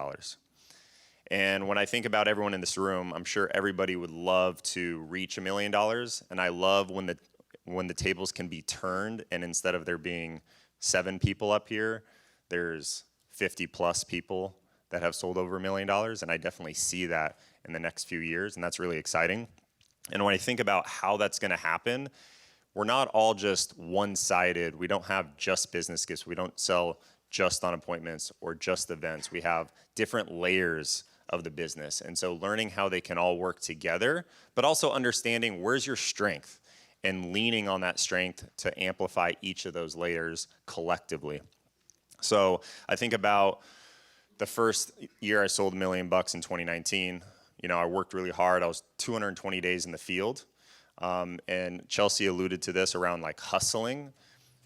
And when I think about everyone in this room, I'm sure everybody would love to reach $1 million. And I love when the tables can be turned, and instead of there being 7 people up here, there's 50 plus people that have sold over $1 million. And I definitely see that in the next few years, and that's really exciting. And when I think about how that's gonna happen, we're not all just one-sided. We don't have just business gifts. We don't sell just on appointments or just events. We have different layers of the business. And so learning how they can all work together, but also understanding where's your strength and leaning on that strength to amplify each of those layers collectively. So I think about the first year I sold $1 million in 2019. You know, I worked really hard. I was 220 days in the field. And Chelsea alluded to this around like hustling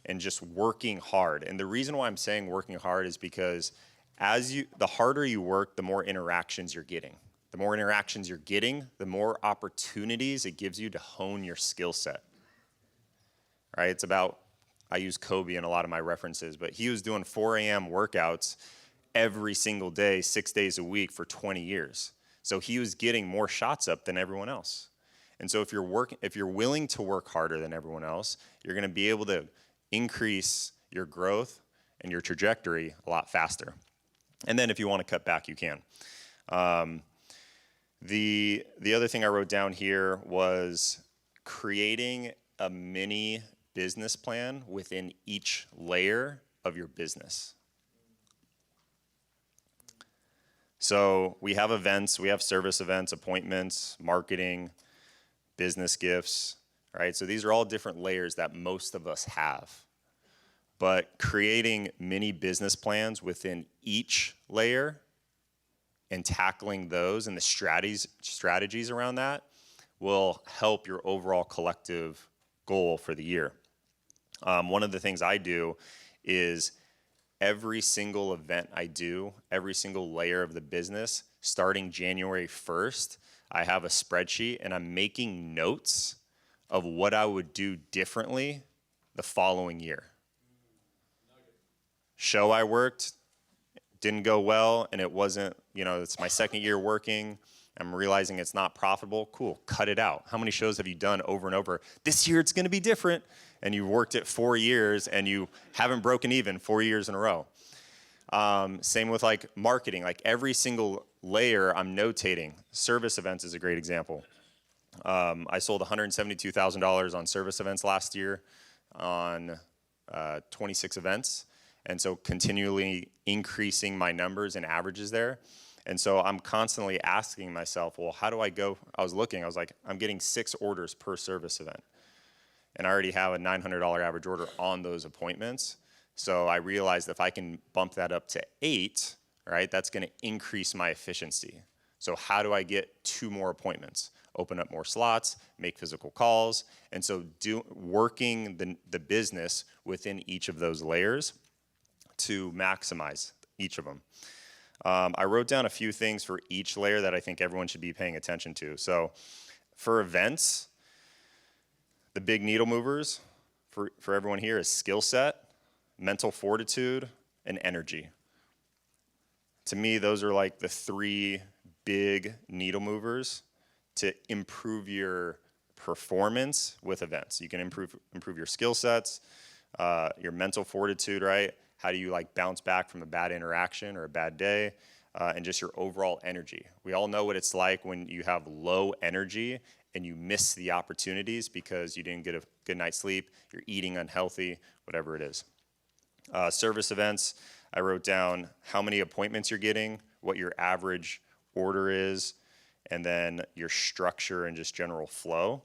and just working hard. And the reason why I'm saying working hard is because the harder you work, the more interactions you're getting. The more interactions you're getting, the more opportunities it gives you to hone your skill set. Right? It's about, I use Kobe in a lot of my references, but he was doing 4 a.m. workouts every single day, 6 days a week for 20 years. So he was getting more shots up than everyone else. And so if you're willing to work harder than everyone else, you're going to be able to increase your growth and your trajectory a lot faster. And then if you want to cut back, you can. The other thing I wrote down here was creating a mini business plan within each layer of your business. So we have events, we have service events, appointments, marketing, business gifts, right? So these are all different layers that most of us have. But creating mini business plans within each layer and tackling those and the strategies around that will help your overall collective goal for the year. One of the things I do is every single event I do, every single layer of the business, starting January 1st, I have a spreadsheet and I'm making notes of what I would do differently the following year. Show I worked, didn't go well, and it wasn't, it's my second year working. I'm realizing it's not profitable. Cool, cut it out. How many shows have you done over and over? This year it's gonna be different. And you worked it 4 years and you haven't broken even 4 years in a row. Same with like marketing, like every single layer I'm notating. Service events is a great example. I sold $172,000 on service events last year on 26 events. And so continually increasing my numbers and averages there. And so I'm constantly asking myself, well, how do I go? I was like, I'm getting 6 orders per service event. And I already have a $900 average order on those appointments. So I realized if I can bump that up to 8, right, that's gonna increase my efficiency. So how do I get 2 more appointments? Open up more slots, make physical calls, and so working the business within each of those layers to maximize each of them. I wrote down a few things for each layer that I think everyone should be paying attention to. So for events, the big needle movers for everyone here is skill set, mental fortitude, and energy. To me, those are like the 3 big needle movers to improve your performance with events. You can improve your skill sets, your mental fortitude, right? How do you like bounce back from a bad interaction or a bad day? And just your overall energy. We all know what it's like when you have low energy and you miss the opportunities because you didn't get a good night's sleep, you're eating unhealthy, whatever it is. Service events, I wrote down how many appointments you're getting, what your average order is, and then your structure and just general flow.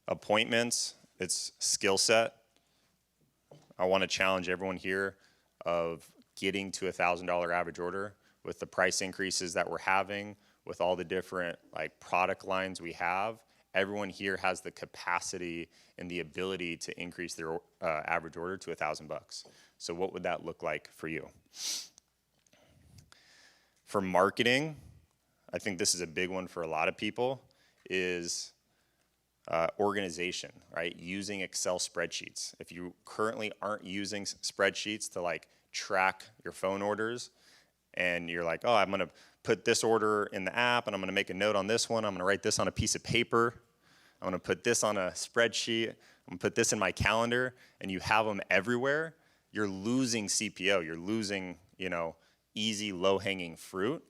Appointments, it's skill set. I want to challenge everyone here of getting to $1,000 average order with the price increases that we're having, with all the different like product lines we have, everyone here has the capacity and the ability to increase their average order to $1,000. So what would that look like for you? For marketing, I think this is a big one for a lot of people, is organization, right? Using Excel spreadsheets. If you currently aren't using spreadsheets to like track your phone orders, and you're like, oh, I'm gonna put this order in the app, and I'm gonna make a note on this one, I'm gonna write this on a piece of paper, I'm gonna put this on a spreadsheet, I'm gonna put this in my calendar, and you have them everywhere, you're losing CPO, you're losing, you know, easy, low-hanging fruit.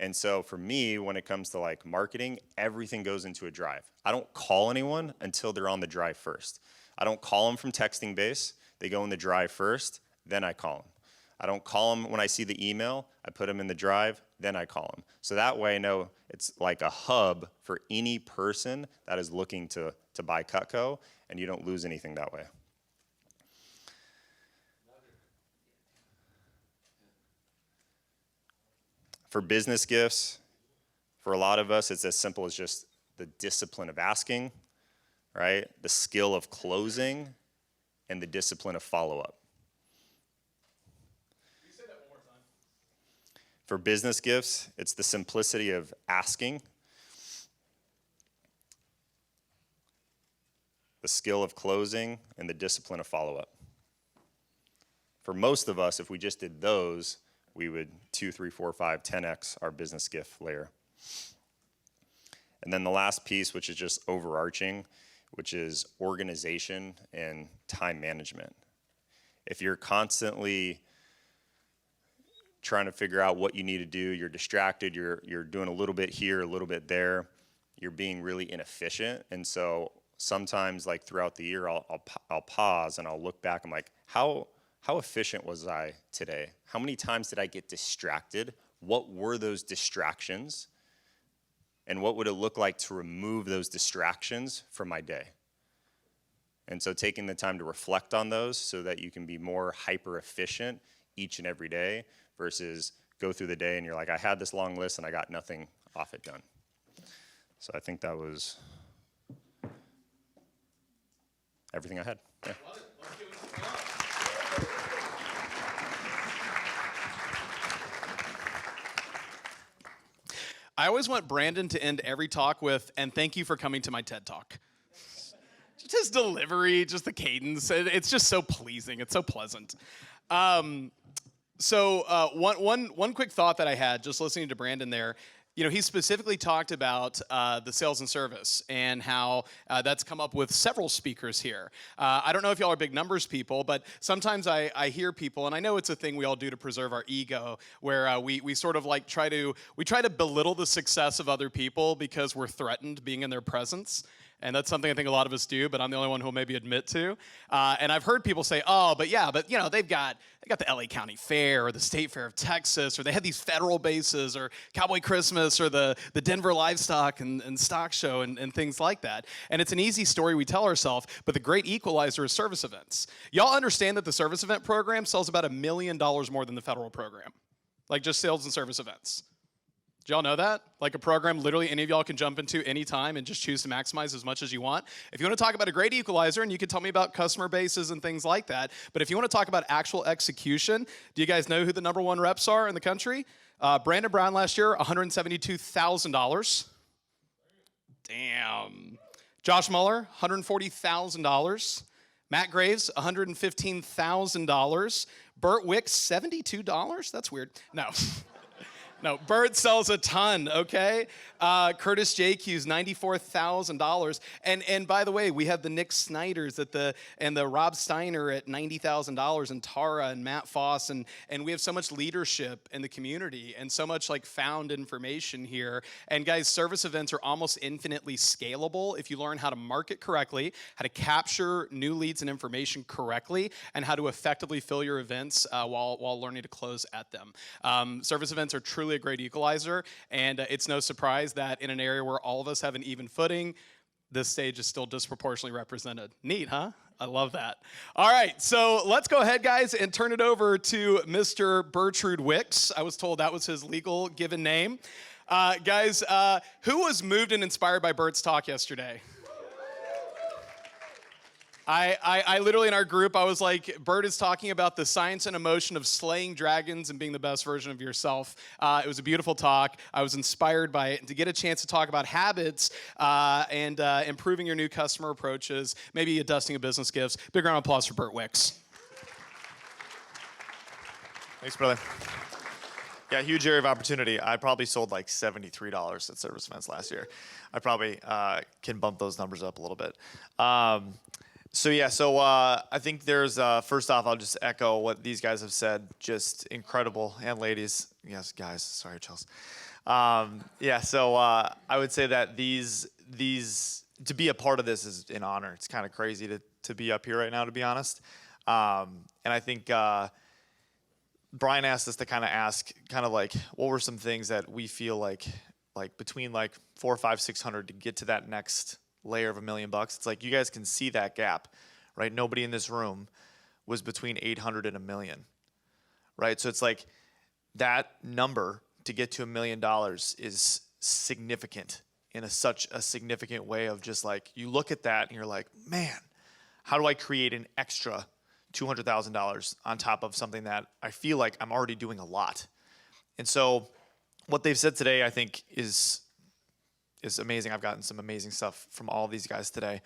And so for me, when it comes to like marketing, everything goes into a drive. I don't call anyone until they're on the drive first. I don't call them from texting base. They go in the drive first, then I call them. I don't call them when I see the email. I put them in the drive, then I call them. So that way I know it's like a hub for any person that is looking to buy Cutco, and you don't lose anything that way. For business gifts, for a lot of us, it's as simple as just the discipline of asking, right? The skill of closing, and the discipline of follow-up. Can you say that one more time? For business gifts, it's the simplicity of asking, the skill of closing, and the discipline of follow-up. For most of us, if we just did those, we would 2, 3, 4, 5, 10x our business gift layer. And then the last piece, which is just overarching, which is organization and time management. If you're constantly trying to figure out what you need to do, you're distracted, you're doing a little bit here, a little bit there, you're being really inefficient. And so sometimes, like throughout the year, I'll pause and I'll look back. I'm like, how efficient was I today? How many times did I get distracted? What were those distractions? And what would it look like to remove those distractions from my day? And so taking the time to reflect on those so that you can be more hyper efficient each and every day versus go through the day and you're like, I had this long list and I got nothing off it done. So I think that was everything I had. Yeah. I always want Brandon to end every talk with, and thank you for coming to my TED Talk. Just his delivery, just the cadence, it's just so pleasing. It's so pleasant. One quick thought that I had just listening to Brandon there, you know, he specifically talked about the sales and service and how that's come up with several speakers here. I don't know if y'all are big numbers people, but sometimes I hear people, and I know it's a thing we all do to preserve our ego, where we sort of like try to belittle the success of other people because we're threatened being in their presence. And that's something I think a lot of us do, but I'm the only one who'll maybe admit to. And I've heard people say, oh, but you know, they've got the LA County Fair or the State Fair of Texas, or they had these federal bases, or Cowboy Christmas, or the Denver Livestock and Stock Show and things like that. And it's an easy story we tell ourselves, but the great equalizer is service events. Y'all understand that the service event program sells about $1 million more than the federal program, like just sales and service events. Do y'all know that? Like a program literally any of y'all can jump into anytime and just choose to maximize as much as you want. If you want to talk about a great equalizer, and you can tell me about customer bases and things like that, but if you want to talk about actual execution, do you guys know who the #1 reps are in the country? Brandon Brown last year, $172,000. Damn. Josh Muller, $140,000. Matt Graves, $115,000. Burt Wicks, $72? That's weird. No. No, Bert sells a ton, okay? Curtis JQ's $94,000. And by the way, we have the Nick Snyders and the Rob Steiner at $90,000, and Tara and Matt Foss, and we have so much leadership in the community and so much like found information here. And guys, service events are almost infinitely scalable if you learn how to market correctly, how to capture new leads and information correctly, and how to effectively fill your events while learning to close at them. Service events are truly a great equalizer, and it's no surprise that in an area where all of us have an even footing, this stage is still disproportionately represented. Neat, huh? I love that. All right, so let's go ahead, guys, and turn it over to Mr. Bertrude Wicks. I was told that was his legal given name. Guys, who was moved and inspired by Bert's talk yesterday? I literally, in our group, I was like, Bert is talking about the science and emotion of slaying dragons and being the best version of yourself. It was a beautiful talk. I was inspired by it. And to get a chance to talk about habits and improving your new customer approaches, maybe a dusting of business gifts. Big round of applause for Bert Wicks. Thanks, brother. Yeah, huge area of opportunity. I probably sold like $73 at service events last year. I probably can bump those numbers up a little bit. So I think there's, first off, I'll just echo what these guys have said. Just incredible. And ladies. Yes, guys. Sorry, Chelsea. I would say that these to be a part of this is an honor. It's kind of crazy to be up here right now, to be honest. And I think Brian asked us to kind of ask, kind of like, what were some things that we feel like between like 400, 500, 600 to get to that next layer of $1 million. It's like you guys can see that gap, right? Nobody in this room was between 800 and $1 million, right? So it's like that number to get to $1 million is significant in such a significant way of just like, you look at that and you're like, man, how do I create an extra $200,000 on top of something that I feel like I'm already doing a lot? And so what they've said today, I think, is amazing. I've gotten some amazing stuff from all of these guys today.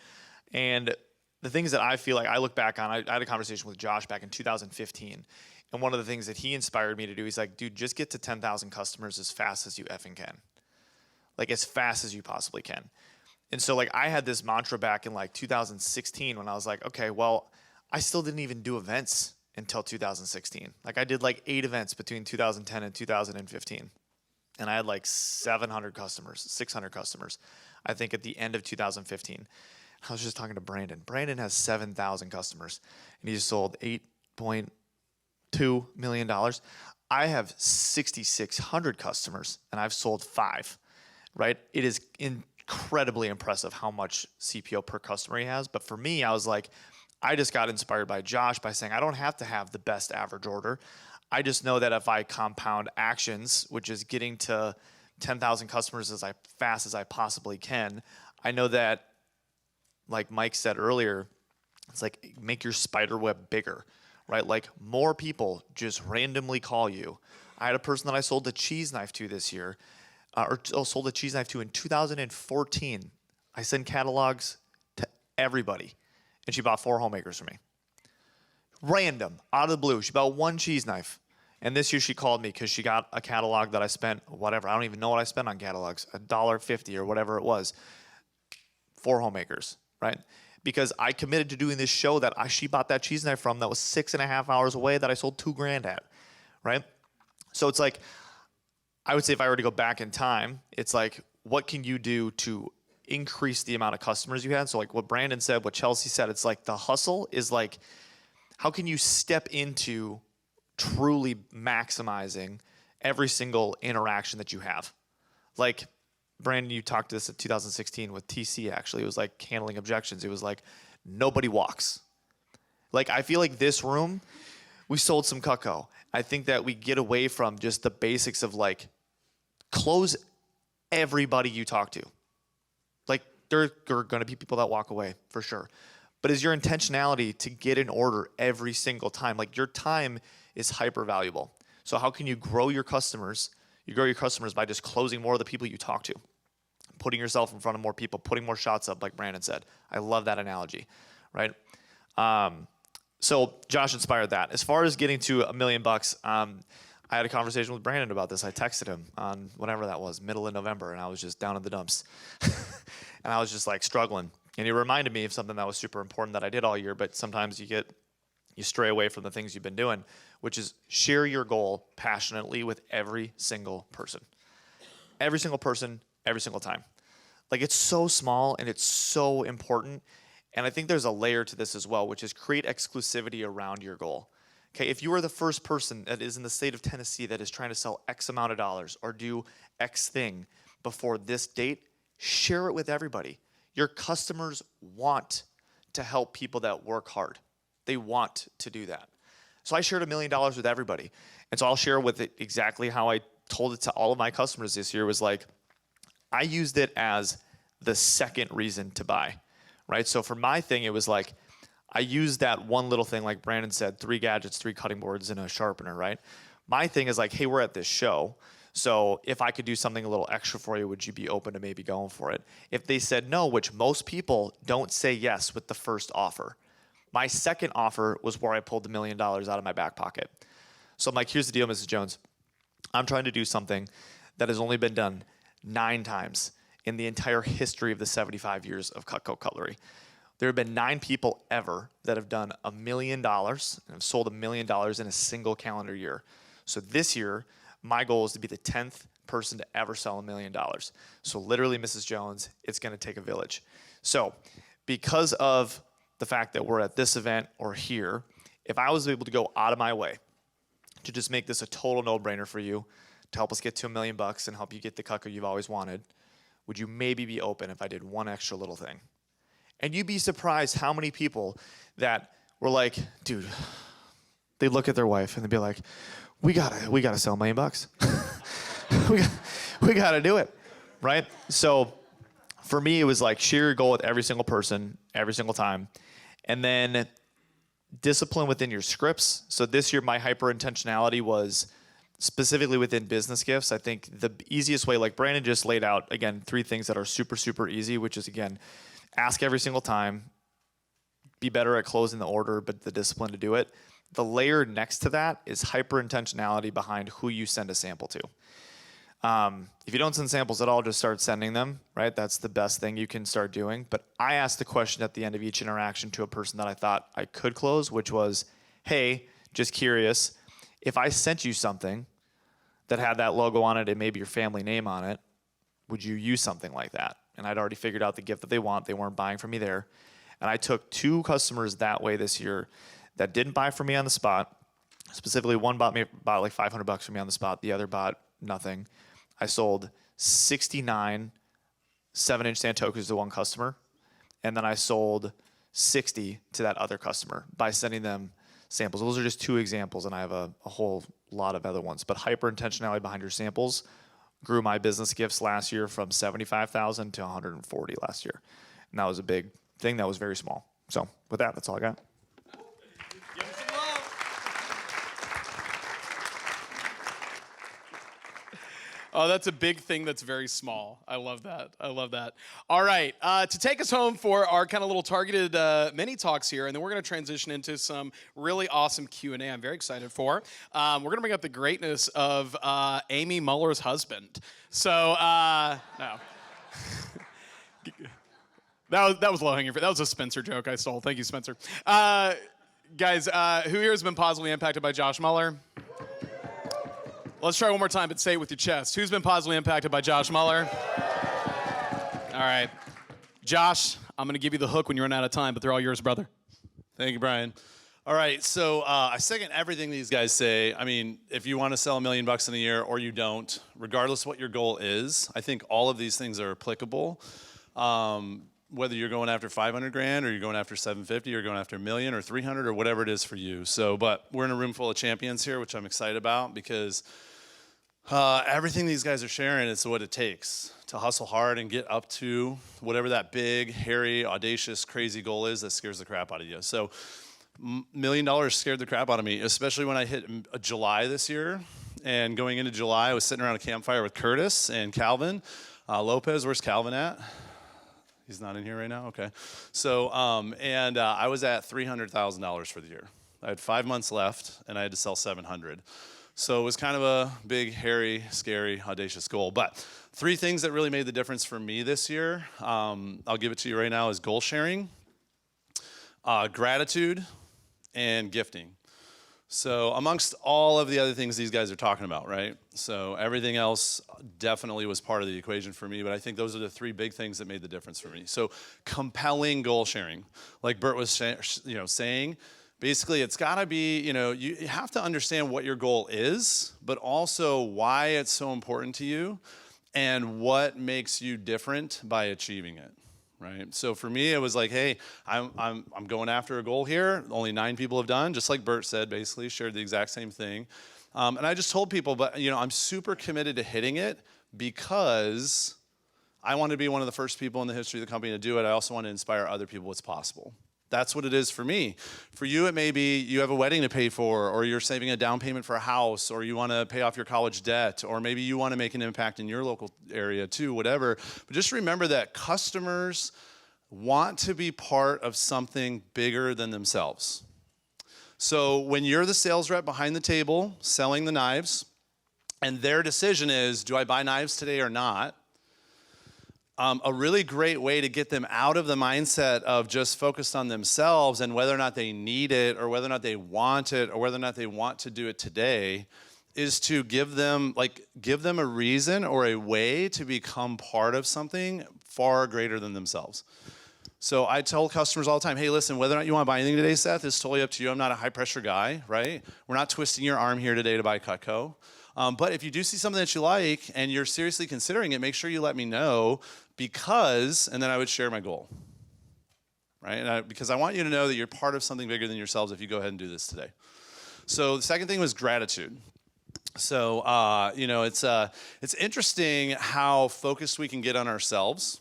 And the things that I feel like I look back on, I had a conversation with Josh back in 2015. And one of the things that he inspired me to do, he's like, dude, just get to 10,000 customers as fast as you effing can. Like as fast as you possibly can. And so like I had this mantra back in like 2016 when I was like, okay, well, I still didn't even do events until 2016. Like I did like 8 events between 2010 and 2015. And I had like 700 customers, 600 customers, I think at the end of 2015. I was just talking to Brandon. Brandon has 7,000 customers, and he just sold $8.2 million. I have 6,600 customers, and I've sold 5, right? It is incredibly impressive how much CPO per customer he has. But for me, I was like, I just got inspired by Josh by saying I don't have to have the best average order. I just know that if I compound actions, which is getting to 10,000 customers as fast as I possibly can, I know that, like Mike said earlier, it's like make your spider web bigger, right? Like more people just randomly call you. I had a person that I sold a cheese knife to this year, sold a cheese knife to in 2014. I send catalogs to everybody, and she bought 4 homemakers from me. Random, out of the blue. She bought 1 cheese knife. And this year she called me because she got a catalog that I spent, whatever. I don't even know what I spent on catalogs, $1.50 or whatever it was. 4 homemakers, right? Because I committed to doing this show that she bought that cheese knife from that was 6.5 hours away that I sold $2,000 at, right? So it's like, I would say if I were to go back in time, it's like, what can you do to increase the amount of customers you had? So like what Brandon said, what Chelsea said, it's like the hustle is like, how can you step into truly maximizing every single interaction that you have? Like, Brandon, you talked to this in 2016 with TC, actually. It was like handling objections. It was like, nobody walks. Like, I feel like this room, we sold some Cutco. I think that we get away from just the basics of like, close everybody you talk to. Like, there are going to be people that walk away, for sure. But is your intentionality to get an order every single time? Like, your time is hyper valuable. So how can you grow your customers? You grow your customers by just closing more of the people you talk to, putting yourself in front of more people, putting more shots up, like Brandon said. I love that analogy, right? So Josh inspired that. As far as getting to $1 million, I had a conversation with Brandon about this. I texted him on whatever that was, middle of November, and I was just down in the dumps. And I was just like struggling. And he reminded me of something that was super important that I did all year, but sometimes you stray away from the things you've been doing, which is share your goal passionately with every single person. Every single person, every single time. Like, it's so small and it's so important. And I think there's a layer to this as well, which is create exclusivity around your goal. Okay, if you are the first person that is in the state of Tennessee that is trying to sell X amount of dollars or do X thing before this date, share it with everybody. Your customers want to help people that work hard. They want to do that. So I shared $1 million with everybody. And so I'll share with it exactly how I told it to all of my customers this year was like, I used it as the second reason to buy, right? So for my thing, it was like, I used that one little thing, like Brandon said, 3 gadgets, 3 cutting boards, and a sharpener, right? My thing is like, hey, we're at this show. So if I could do something a little extra for you, would you be open to maybe going for it? If they said no, which most people don't say yes with the first offer. My second offer was where I pulled the $1 million out of my back pocket. So I'm like, here's the deal, Mrs. Jones. I'm trying to do something that has only been done 9 times in the entire history of the 75 years of Cutco Cutlery. There have been 9 people ever that have done $1 million and have sold $1 million in a single calendar year. So this year, my goal is to be the 10th person to ever sell $1 million. So literally, Mrs. Jones, it's going to take a village. So because of the fact that we're at this event or here, if I was able to go out of my way to just make this a total no-brainer for you, to help us get to $1 million and help you get the Cutco you've always wanted, would you maybe be open if I did one extra little thing? And you'd be surprised how many people that were like, dude, they look at their wife and they'd be like, we gotta sell $1 million. we gotta do it, right? So for me, it was like share your goal with every single person, every single time. And then discipline within your scripts. So this year, my hyper intentionality was specifically within business gifts. I think the easiest way, like Brandon just laid out, again, 3 things that are super, super easy, which is, again, ask every single time, be better at closing the order, but the discipline to do it. The layer next to that is hyper intentionality behind who you send a sample to. If you don't send samples at all, just start sending them, right? That's the best thing you can start doing. But I asked the question at the end of each interaction to a person that I thought I could close, which was, hey, just curious, if I sent you something that had that logo on it and maybe your family name on it, would you use something like that? And I'd already figured out the gift that they want. They weren't buying from me there. And I took 2 customers that way this year that didn't buy from me on the spot. Specifically, one bought like $500 from me on the spot. The other bought nothing. I sold 69 7-inch Santokus to one customer, and then I sold 60 to that other customer by sending them samples. Those are just 2 examples, and I have a whole lot of other ones. But hyper intentionality behind your samples grew my business gifts last year from 75,000 to 140 last year, and that was a big thing. That was very small. So with that, that's all I got. Give him some love. Oh, that's a big thing that's very small. I love that. I love that. All right. To take us home for our kind of little targeted mini talks here, and then we're going to transition into some really awesome Q&A I'm very excited for. We're going to bring up the greatness of Amy Muller's husband. So, no. That was low-hanging fruit. That was a Spencer joke I stole. Thank you, Spencer. Guys, who here has been positively impacted by Josh Muller? Let's try one more time, but say it with your chest. Who's been positively impacted by Josh Muller? All right. Josh, I'm going to give you the hook when you run out of time, but they're all yours, brother. Thank you, Brian. All right, so I second everything these guys say. I mean, if you want to sell $1 million in a year or you don't, regardless of what your goal is, I think all of these things are applicable. Whether you're going after 500 grand or you're going after 750 or going after 1 million or 300 or whatever it is for you. So, but we're in a room full of champions here, which I'm excited about because everything these guys are sharing is what it takes to hustle hard and get up to whatever that big, hairy, audacious, crazy goal is that scares the crap out of you. So $1 million scared the crap out of me, especially when I hit July this year. And going into July, I was sitting around a campfire with Curtis and Calvin Lopez. Where's Calvin at? He's not in here right now? Okay. So, I was at $300,000 for the year. I had 5 months left, and I had to sell 700. So it was kind of a big, hairy, scary, audacious goal. But 3 things that really made the difference for me this year, I'll give it to you right now, is goal sharing, gratitude, and gifting. So amongst all of the other things these guys are talking about, right? So everything else definitely was part of the equation for me, but I think those are the 3 big things that made the difference for me. So compelling goal sharing, like Bert was saying, basically it's got to be, you have to understand what your goal is, but also why it's so important to you and what makes you different by achieving it. Right. So for me, it was like, hey, I'm going after a goal here. Only 9 people have done, just like Bert said, basically shared the exact same thing. And I just told people, but I'm super committed to hitting it because I want to be one of the first people in the history of the company to do it. I also want to inspire other people what's possible. That's what it is for me. For you, it may be you have a wedding to pay for, or you're saving a down payment for a house, or you want to pay off your college debt, or maybe you want to make an impact in your local area too, whatever. But just remember that customers want to be part of something bigger than themselves. So when you're the sales rep behind the table selling the knives, and their decision is, do I buy knives today or not? A really great way to get them out of the mindset of just focused on themselves and whether or not they need it or whether or not they want it or whether or not they want to do it today is to give them a reason or a way to become part of something far greater than themselves. So I tell customers all the time, hey, listen, whether or not you want to buy anything today, Seth, is totally up to you. I'm not a high pressure guy, right? We're not twisting your arm here today to buy Cutco. But if you do see something that you like and you're seriously considering it, make sure you let me know because, and then I would share my goal, right? Because I want you to know that you're part of something bigger than yourselves if you go ahead and do this today. So the second thing was gratitude. So, it's interesting how focused we can get on ourselves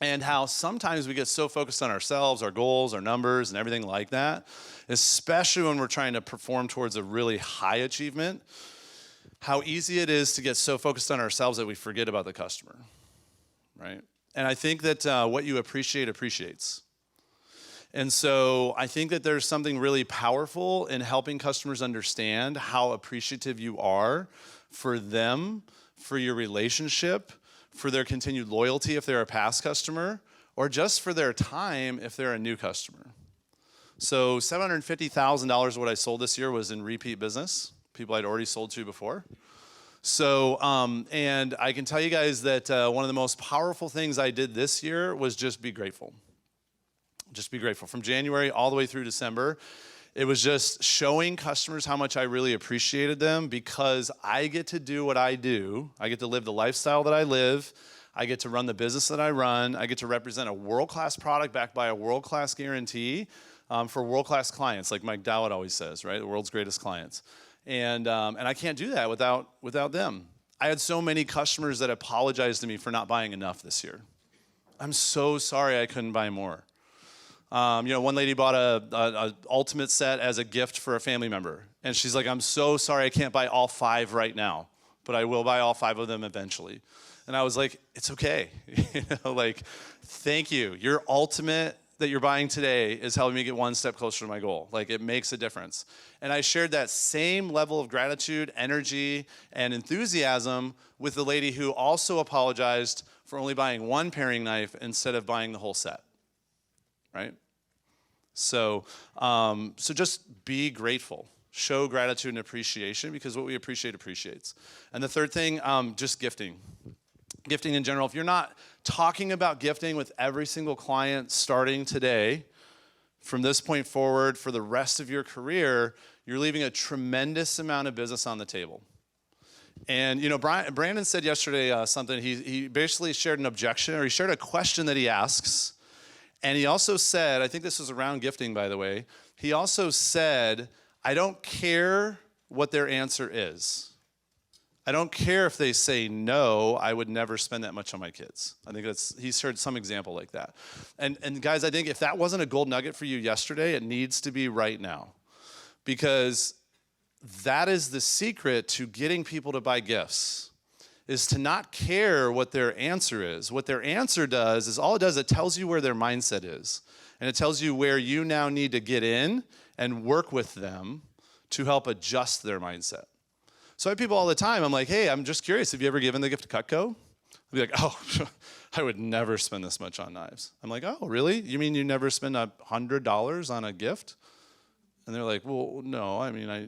and how sometimes we get so focused on ourselves, our goals, our numbers, and everything like that, especially when we're trying to perform towards a really high achievement, how easy it is to get so focused on ourselves that we forget about the customer, right? And I think that what you appreciate appreciates. And so I think that there's something really powerful in helping customers understand how appreciative you are for them, for your relationship, for their continued loyalty if they're a past customer, or just for their time if they're a new customer. So $750,000 of what I sold this year was in repeat business, people I'd already sold to before. So, and I can tell you guys that one of the most powerful things I did this year was just be grateful. Just be grateful. From January all the way through December, it was just showing customers how much I really appreciated them because I get to do what I do. I get to live the lifestyle that I live. I get to run the business that I run. I get to represent a world-class product backed by a world-class guarantee for world-class clients, like Mike Dowd always says, right? The world's greatest clients. And I can't do that without them. I had so many customers that apologized to me for not buying enough this year. I'm so sorry I couldn't buy more. One lady bought a ultimate set as a gift for a family member. And she's like, I'm so sorry I can't buy all 5 right now, but I will buy all 5 of them eventually. And I was like, it's okay. Thank you. Your ultimate that you're buying today is helping me get one step closer to my goal. It makes a difference. And I shared that same level of gratitude, energy, and enthusiasm with the lady who also apologized for only buying one paring knife instead of buying the whole set, right? So just be grateful. Show gratitude and appreciation because what we appreciate appreciates. And the third thing, just gifting. Gifting in general. If you're not talking about gifting with every single client starting today, from this point forward for the rest of your career, you're leaving a tremendous amount of business on the table. And Brandon said yesterday something. He basically shared an objection, or he shared a question that he asks. And he also said, I think this was around gifting, by the way. He also said, I don't care what their answer is. I don't care if they say no, I would never spend that much on my kids. I think he's heard some example like that. And guys, I think if that wasn't a gold nugget for you yesterday, it needs to be right now. Because that is the secret to getting people to buy gifts, is to not care what their answer is. What their answer does is all it does, it tells you where their mindset is. And it tells you where you now need to get in and work with them to help adjust their mindset. So I have people all the time, I'm like, hey, I'm just curious, have you ever given the gift to Cutco? They'll be like, oh, I would never spend this much on knives. I'm like, oh, really? You mean you never spend $100 on a gift? And they're like, well, no, I mean, I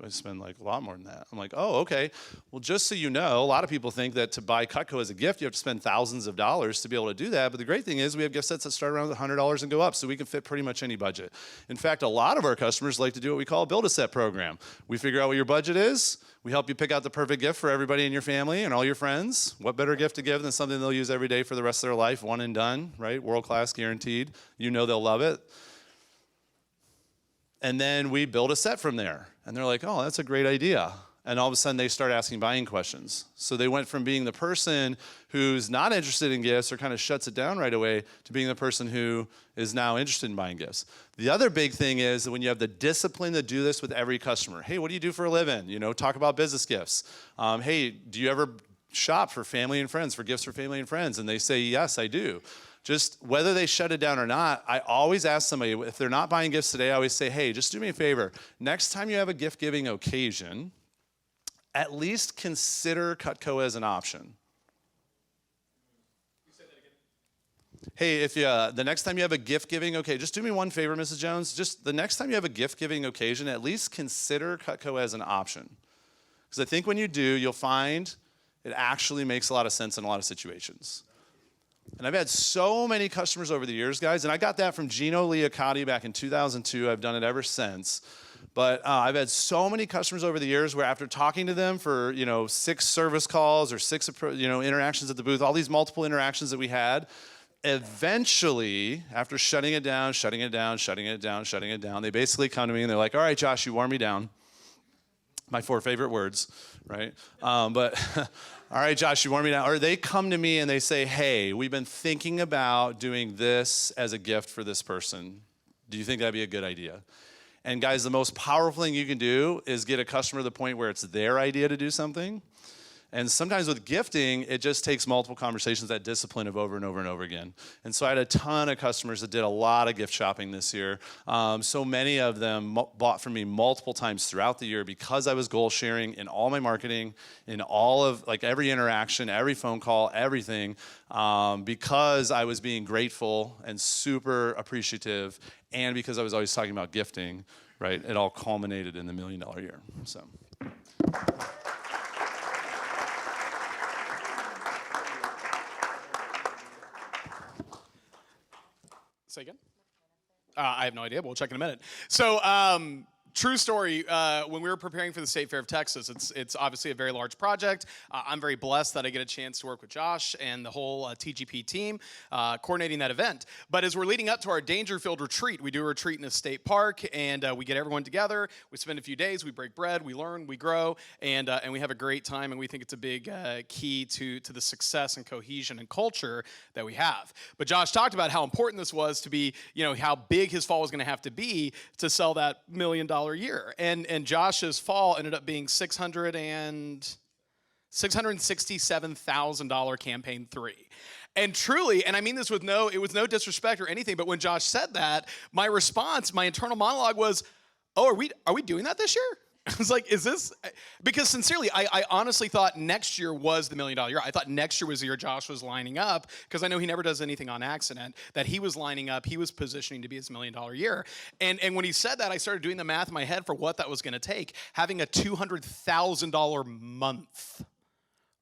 spend a lot more than that. I'm like, oh, okay. Well, just so you know, a lot of people think that to buy Cutco as a gift, you have to spend thousands of dollars to be able to do that. But the great thing is we have gift sets that start around $100 and go up, so we can fit pretty much any budget. In fact, a lot of our customers like to do what we call a build-a-set program. We figure out what your budget is. We help you pick out the perfect gift for everybody in your family and all your friends. What better gift to give than something they'll use every day for the rest of their life, one and done, right? World-class, guaranteed. You know they'll love it. And then we build a set from there. And they're like, oh, that's a great idea. And all of a sudden they start asking buying questions. So they went from being the person who's not interested in gifts or kind of shuts it down right away to being the person who is now interested in buying gifts. The other big thing is that when you have the discipline to do this with every customer, hey, what do you do for a living? You know, talk about business gifts. Hey, do you ever shop for family and friends, for gifts for family and friends? And they say, yes, I do. Just whether they shut it down or not, I always ask somebody, if they're not buying gifts today, I always say, hey, just do me a favor. Next time you have a gift-giving occasion, at least consider Cutco as an option. Hey, if the next time you have a gift-giving, just do me one favor, Mrs. Jones. Just the next time you have a gift-giving occasion, at least consider Cutco as an option. Because I think when you do, you'll find it actually makes a lot of sense in a lot of situations. And I've had so many customers over the years, guys, and I got that from Gino Liacotti back in 2002. I've done it ever since. But I've had so many customers over the years where after talking to them for 6 service calls or 6 interactions at the booth, all these multiple interactions that we had, eventually, after shutting it down, they basically come to me and they're like, all right, Josh, you wore me down. My 4 favorite words, right? But all right, Josh, you wore me down. Or they come to me and they say, hey, we've been thinking about doing this as a gift for this person. Do you think that'd be a good idea? And guys, the most powerful thing you can do is get a customer to the point where it's their idea to do something. And sometimes with gifting, it just takes multiple conversations, that discipline of over and over and over again. And so I had a ton of customers that did a lot of gift shopping this year. So many of them bought from me multiple times throughout the year because I was goal sharing in all my marketing, in all of every interaction, every phone call, everything, because I was being grateful and super appreciative, and because I was always talking about gifting, right? It all culminated in the $1 million year. So. Say again? I have no idea, but we'll check in a minute. So, true story, when we were preparing for the State Fair of Texas, it's obviously a very large project. I'm very blessed that I get a chance to work with Josh and the whole TGP team coordinating that event. But as we're leading up to our Dangerfield retreat, we do a retreat in a state park, and we get everyone together. We spend a few days, we break bread, we learn, we grow, and we have a great time, and we think it's a big key to the success and cohesion and culture that we have. But Josh talked about how important this was to be, how big his fall was going to have to be to sell that $1 million year. And Josh's fall ended up being $667,000 campaign 3. And truly, and I mean this it was no disrespect or anything, but when Josh said that, my response, my internal monologue was, oh, are we doing that this year? I was like, is this? Because sincerely, I honestly thought next year was the $1 million year. I thought next year was the year Josh was lining up, because I know he never does anything on accident, that he was lining up, he was positioning to be his $1 million year. And when he said that, I started doing the math in my head for what that was going to take. Having a $200,000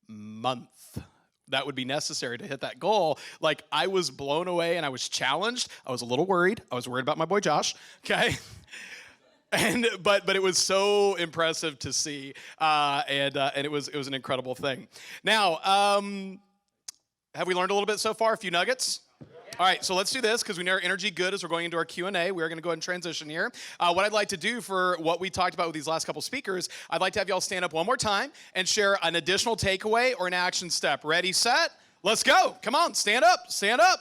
month that would be necessary to hit that goal. Like, I was blown away and I was challenged. I was a little worried. I was worried about my boy Josh, okay? But it was so impressive to see, and it was an incredible thing. Now, have we learned a little bit so far? A few nuggets. All right, so let's do this because we know our energy good as we're going into our Q&A. We're going to go ahead and transition here. What I'd like to do for what we talked about with these last couple speakers, I'd like to have y'all stand up one more time and share an additional takeaway or an action step. Ready, set, let's go. Come on, stand up, stand up.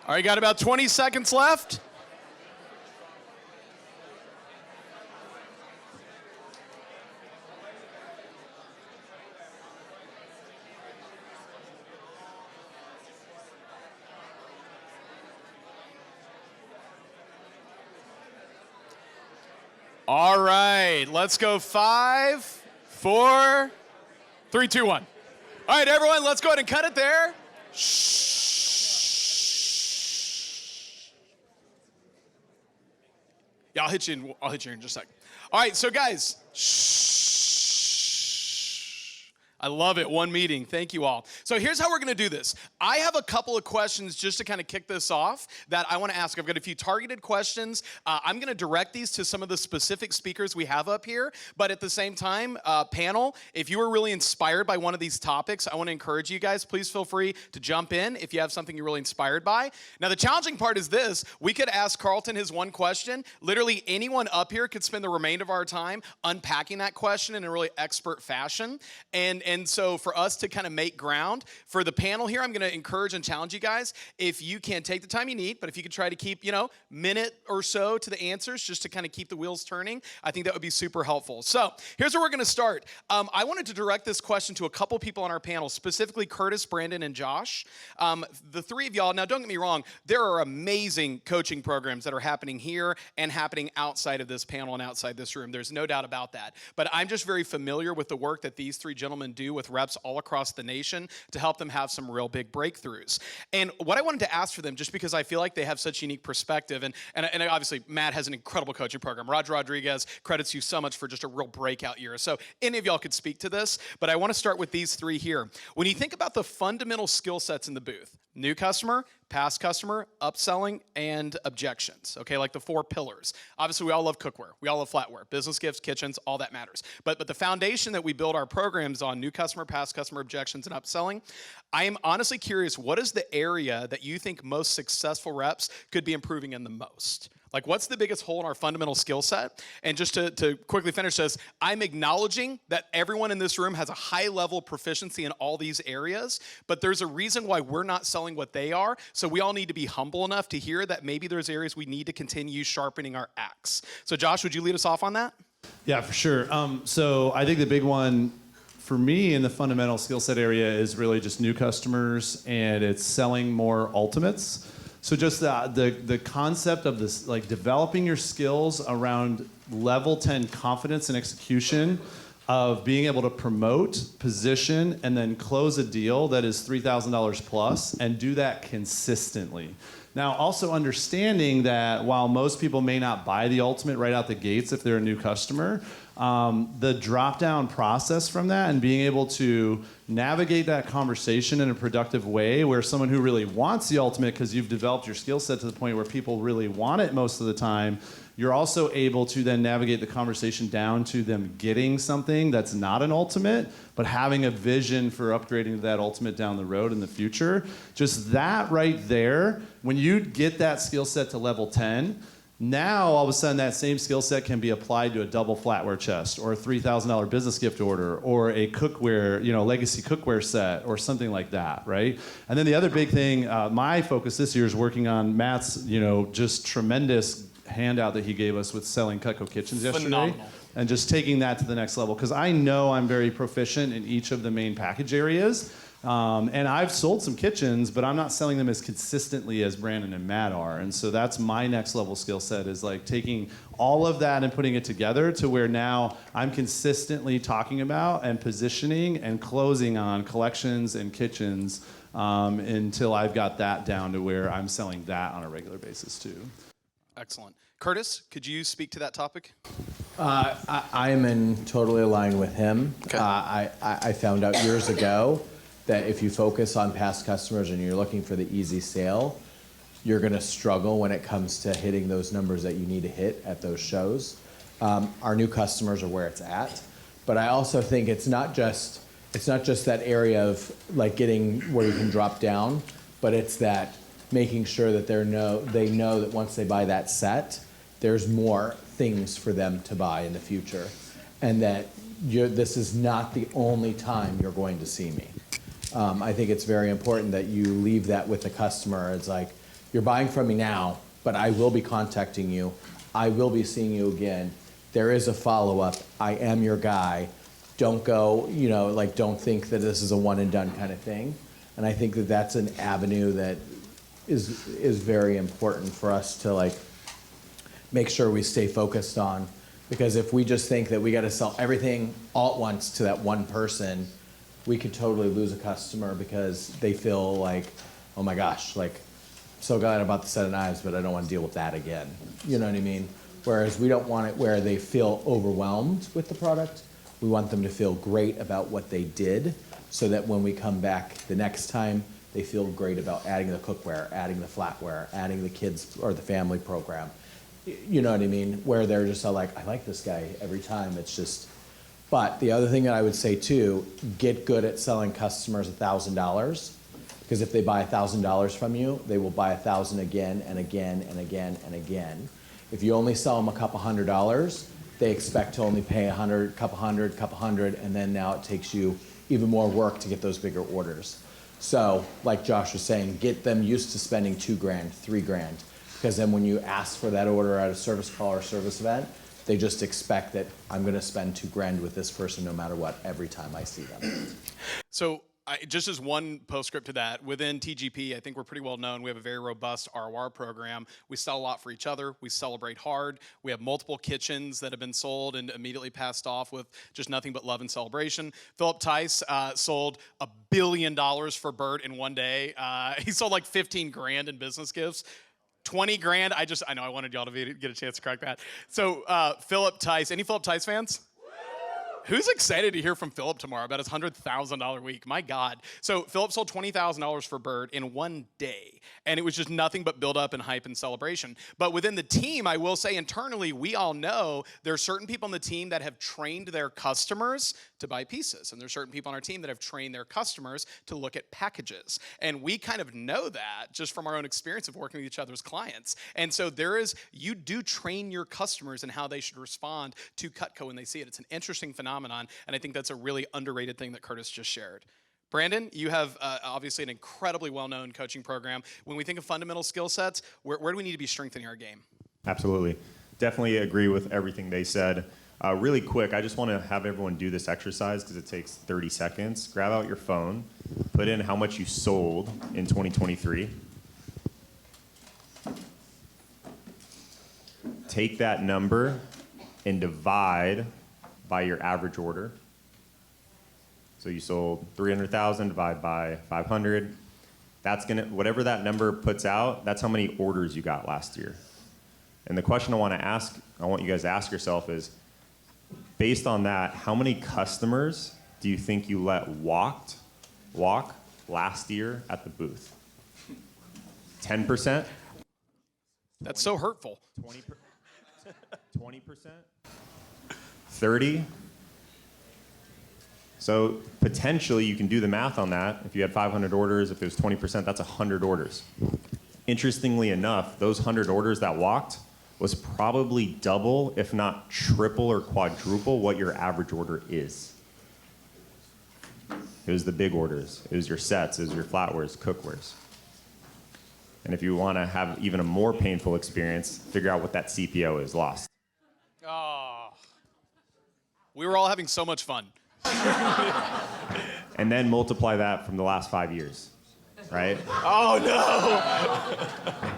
All right, got about 20 seconds left. All right, let's go 5, 4, 3, 2, 1. All right, everyone, let's go ahead and cut it there. Shh. Yeah, I'll hit you in just a sec. All right, so guys, shh. I love it. One meeting. Thank you all. So here's how we're going to do this. I have a couple of questions just to kind of kick this off that I want to ask. I've got a few targeted questions. I'm going to direct these to some of the specific speakers we have up here. But at the same time, panel, if you were really inspired by one of these topics, I want to encourage you guys, please feel free to jump in if you have something you're really inspired by. Now, the challenging part is this. We could ask Carlton his one question. Literally anyone up here could spend the remainder of our time unpacking that question in a really expert fashion. And so for us to kind of make ground, for the panel here, I'm going to encourage and challenge you guys, if you can take the time you need, but if you could try to keep, minute or so to the answers just to kind of keep the wheels turning, I think that would be super helpful. So here's where we're going to start. I wanted to direct this question to a couple people on our panel, specifically Curtis, Brandon, and Josh. The three of y'all, now don't get me wrong, there are amazing coaching programs that are happening here and happening outside of this panel and outside this room. There's no doubt about that. But I'm just very familiar with the work that these three gentlemen do with reps all across the nation to help them have some real big breakthroughs. And what I wanted to ask for them, just because I feel like they have such unique perspective, and obviously Matt has an incredible coaching program. Roger Rodriguez credits you so much for just a real breakout year. So any of y'all could speak to this, but I want to start with these three here. When you think about the fundamental skill sets in the booth, new customer, past customer, upselling, and objections, okay, like the 4 pillars. Obviously, we all love cookware. We all love flatware, business gifts, kitchens, all that matters. But the foundation that we build our programs on, new customer, past customer, objections, and upselling, I am honestly curious, what is the area that you think most successful reps could be improving in the most? Like, what's the biggest hole in our fundamental skill set? And just to quickly finish this, I'm acknowledging that everyone in this room has a high level of proficiency in all these areas, but there's a reason why we're not selling what they are. So we all need to be humble enough to hear that maybe there's areas we need to continue sharpening our axe. So Josh, would you lead us off on that? Yeah, for sure. So I think the big one for me in the fundamental skill set area is really just new customers, and it's selling more ultimates. So just the concept of this, like developing your skills around level 10 confidence and execution of being able to promote, position, and then close a deal that is $3,000 plus and do that consistently. Now, also understanding that while most people may not buy the ultimate right out the gates if they're a new customer, the drop-down process from that and being able to navigate that conversation in a productive way where someone who really wants the ultimate because you've developed your skill set to the point where people really want it most of the time, you're also able to then navigate the conversation down to them getting something that's not an ultimate, but having a vision for upgrading to that ultimate down the road in the future. Just that right there, when you get that skill set to level 10, now, all of a sudden, that same skill set can be applied to a double flatware chest or a $3,000 business gift order or a cookware, legacy cookware set or something like that, right? And then the other big thing, my focus this year is working on Matt's, just tremendous handout that he gave us with selling Cutco kitchens yesterday. Phenomenal. And just taking that to the next level. Because I know I'm very proficient in each of the main package areas. And I've sold some kitchens, but I'm not selling them as consistently as Brandon and Matt are. And so that's my next level skill set, is like taking all of that and putting it together to where now I'm consistently talking about and positioning and closing on collections and kitchens until I've got that down to where I'm selling that on a regular basis too. Excellent. Curtis, could you speak to that topic? I am totally aligned with him. Okay. I found out years ago that if you focus on past customers and you're looking for the easy sale, you're going to struggle when it comes to hitting those numbers that you need to hit at those shows. Our new customers are where it's at, but I also think it's not just that area of like getting where you can drop down, but it's that making sure that they know that once they buy that set, there's more things for them to buy in the future, and that this is not the only time you're going to see me. I think it's very important that you leave that with the customer. It's like, you're buying from me now, but I will be contacting you. I will be seeing you again. There is a follow-up. I am your guy. Don't go, don't think that this is a one and done kind of thing. And I think that that's an avenue that is very important for us to make sure we stay focused on, Because if we just think that we got to sell everything all at once to that one person, we could totally lose a customer because they feel like, oh my gosh, like, so glad about the set of knives, but I don't want to deal with that again. You know what I mean? Whereas we don't want it where they feel overwhelmed with the product. We want them to feel great about what they did so that when we come back the next time, they feel great about adding the cookware, adding the flatware, adding the kids or the family program. You know what I mean? Where they're just all like, I like this guy every time. It's just, but the other thing that I would say too, get good at selling customers $1,000. Because if they buy $1,000 from you, they will buy 1,000 again and again and again and again. If you only sell them a couple $100s, they expect to only pay couple hundred, and then now it takes you even more work to get those bigger orders. So, like Josh was saying, get them used to spending $2,000, $3,000, because then when you ask for that order at a service call or service event, they just expect that I'm going to spend $2,000 with this person no matter what every time I see them. So just as one postscript to that, within TGP, I think we're pretty well known. We have a very robust ROR program. We sell a lot for each other. We celebrate hard. We have multiple kitchens that have been sold and immediately passed off with just nothing but love and celebration. Philip Tice sold $1 billion for Bert in one day. He sold like 15 grand in business gifts. 20 grand. I know I wanted y'all to get a chance to crack that. So Philip Tice, any Philip Tice fans? Who's excited to hear from Philip tomorrow about his $100,000 week? My God. So Philip sold $20,000 for Bird in one day, and it was just nothing but build up and hype and celebration. But within the team, I will say internally, we all know there are certain people on the team that have trained their customers to buy pieces, and there's certain people on our team that have trained their customers to look at packages. And we kind of know that just from our own experience of working with each other's clients. And so you do train your customers in how they should respond to Cutco when they see it. It's an interesting phenomenon. And I think that's a really underrated thing that Curtis just shared. Brandon, you have obviously an incredibly well-known coaching program. When we think of fundamental skill sets, where do we need to be strengthening our game? Absolutely. Definitely agree with everything they said. Really quick, I just want to have everyone do this exercise because it takes 30 seconds. Grab out your phone, put in how much you sold in 2023. Take that number and divide by your average order. So you sold 300,000, divide by 500. That's whatever that number puts out, that's how many orders you got last year. And the question I want you guys to ask yourself is, based on that, how many customers do you think you let walk last year at the booth? 10%? That's so hurtful. 20%? 30? So potentially you can do the math on that. If you had 500 orders, if it was 20%, that's 100 orders. Interestingly enough, those 100 orders that walked was probably double, if not triple or quadruple what your average order is. It was the big orders. It was your sets, it was your flatwares, cookwares. And if you want to have even a more painful experience, figure out what that CPO is lost. Oh. We were all having so much fun. And then multiply that from the last 5 years, right? Oh, no.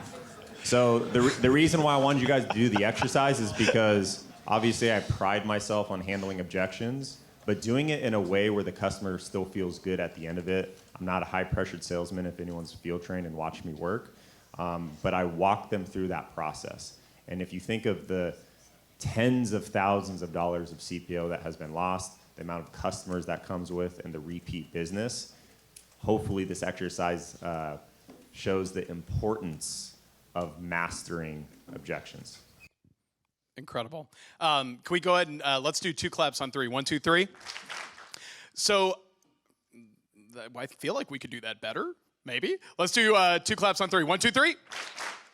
So the reason why I wanted you guys to do the exercise is because obviously I pride myself on handling objections, but doing it in a way where the customer still feels good at the end of it. I'm not a high-pressured salesman if anyone's field trained and watched me work, but I walk them through that process. And if you think of the tens of thousands of dollars of CPO that has been lost, the amount of customers that comes with, and the repeat business, hopefully this exercise shows the importance of mastering objections. Incredible. Can we go ahead and let's do 2 claps on 3. 1, 2, 3. So I feel like we could do that better, maybe. Let's do 2 claps on 3. 1, 2, 3.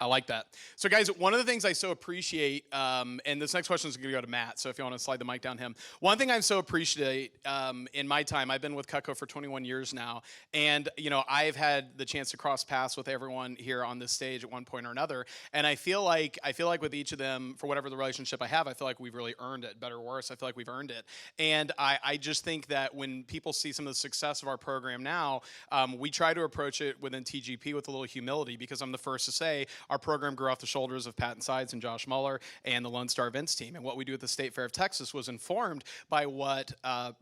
I like that. So guys, one of the things I so appreciate, and this next question is going to go to Matt, so if you want to slide the mic down him. One thing I so appreciate in my time, I've been with Cutco for 21 years now, and I've had the chance to cross paths with everyone here on this stage at one point or another, and I feel like with each of them, for whatever the relationship I have, I feel like we've really earned it, better or worse, I feel like we've earned it. And I just think that when people see some of the success of our program now, we try to approach it within TGP with a little humility, because I'm the first to say, our program grew off the shoulders of Patton Sides and Josh Muller and the Lone Star Events team. And what we do at the State Fair of Texas was informed by what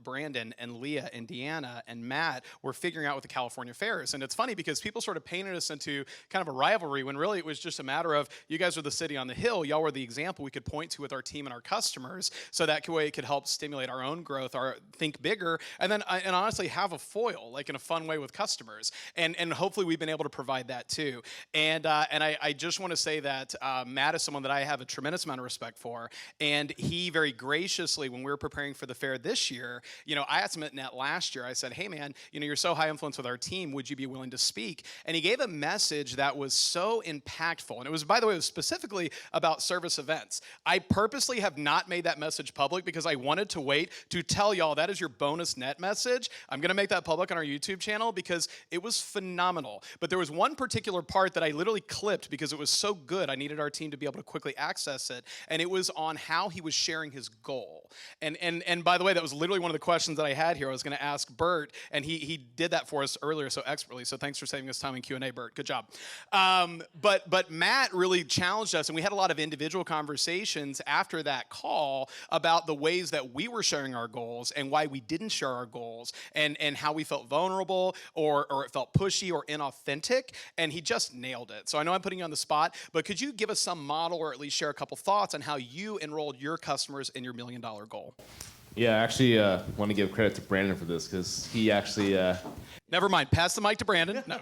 Brandon and Leah and Deanna and Matt were figuring out with the California fairs. And it's funny because people sort of painted us into kind of a rivalry when really it was just a matter of, you guys are the city on the hill, y'all were the example we could point to with our team and our customers, so that way it could help stimulate our own growth, our think bigger, and then and honestly have a foil, like in a fun way with customers. And hopefully we've been able to provide that too. And I just want to say that Matt is someone that I have a tremendous amount of respect for, and he very graciously, when we were preparing for the fair this year, I asked him at NET last year, I said, hey man, you're so high influence with our team, would you be willing to speak? And he gave a message that was so impactful. And it was, by the way, it was specifically about service events. I purposely have not made that message public because I wanted to wait to tell y'all that is your bonus NET message. I'm gonna make that public on our YouTube channel because it was phenomenal. But there was one particular part that I literally clipped because it was so good, I needed our team to be able to quickly access it. And it was on how he was sharing his goal. And by the way, that was literally one of the questions that I had here. I was gonna ask Bert, and he did that for us earlier so expertly. So thanks for saving us time in Q&A, Bert. Good job. But Matt really challenged us, and we had a lot of individual conversations after that call about the ways that we were sharing our goals and why we didn't share our goals, and how we felt vulnerable or it felt pushy or inauthentic, and he just nailed it. So I know I'm putting you on the spot, but could you give us some model or at least share a couple thoughts on how you enrolled your customers in your $1 million goal? Yeah, I actually want to give credit to Brandon for this because he actually Never mind. Pass the mic to Brandon. No.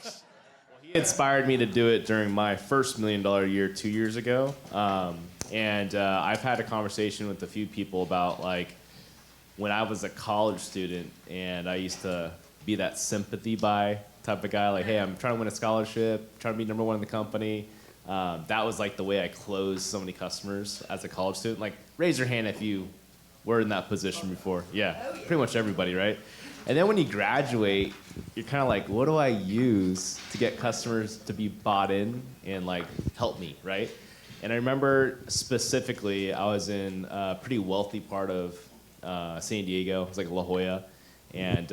he inspired me to do it during my first $1 million year 2 years ago. And I've had a conversation with a few people about like when I was a college student and I used to be that sympathy buy type of guy, like, hey, I'm trying to win a scholarship, trying to be number one in the company. That was like the way I closed so many customers as a college student. Like, raise your hand if you were in that position before. Yeah, pretty much everybody, right? And then when you graduate, you're kind of like, what do I use to get customers to be bought in and like help me, right? And I remember specifically, I was in a pretty wealthy part of San Diego. It was like La Jolla, and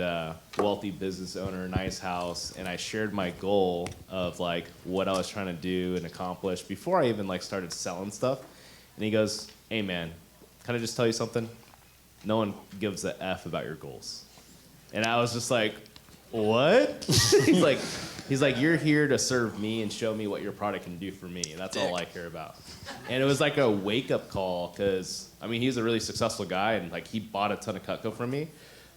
wealthy business owner, nice house. And I shared my goal of like what I was trying to do and accomplish before I even like started selling stuff. And he goes, hey man, can I just tell you something? No one gives a F about your goals. And I was just like, what? he's like, you're here to serve me and show me what your product can do for me. And that's all I care about. And it was like a wake up call because, I mean, he's a really successful guy and like he bought a ton of Cutco from me.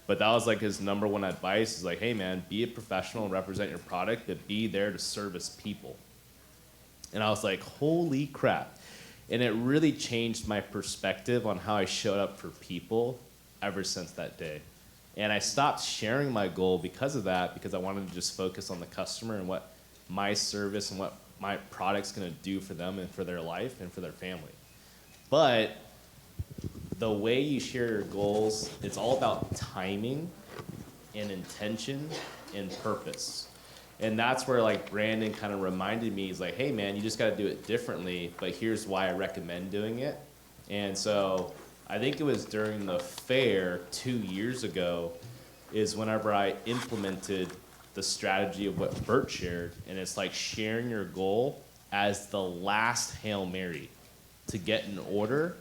But that was like his number one advice is like, hey man, be a professional and represent your product, but be there to service people. And I was like, holy crap. And it really changed my perspective on how I showed up for people ever since that day. And I stopped sharing my goal because of that, because I wanted to just focus on the customer and what my service and what my product's gonna do for them and for their life and for their family. But the way you share your goals, it's all about timing and intention and purpose. And that's where like Brandon kind of reminded me, he's like, hey man, you just gotta do it differently, but here's why I recommend doing it. And so I think it was during the fair 2 years ago is whenever I implemented the strategy of what Bert shared, and it's like sharing your goal as the last Hail Mary to get an order.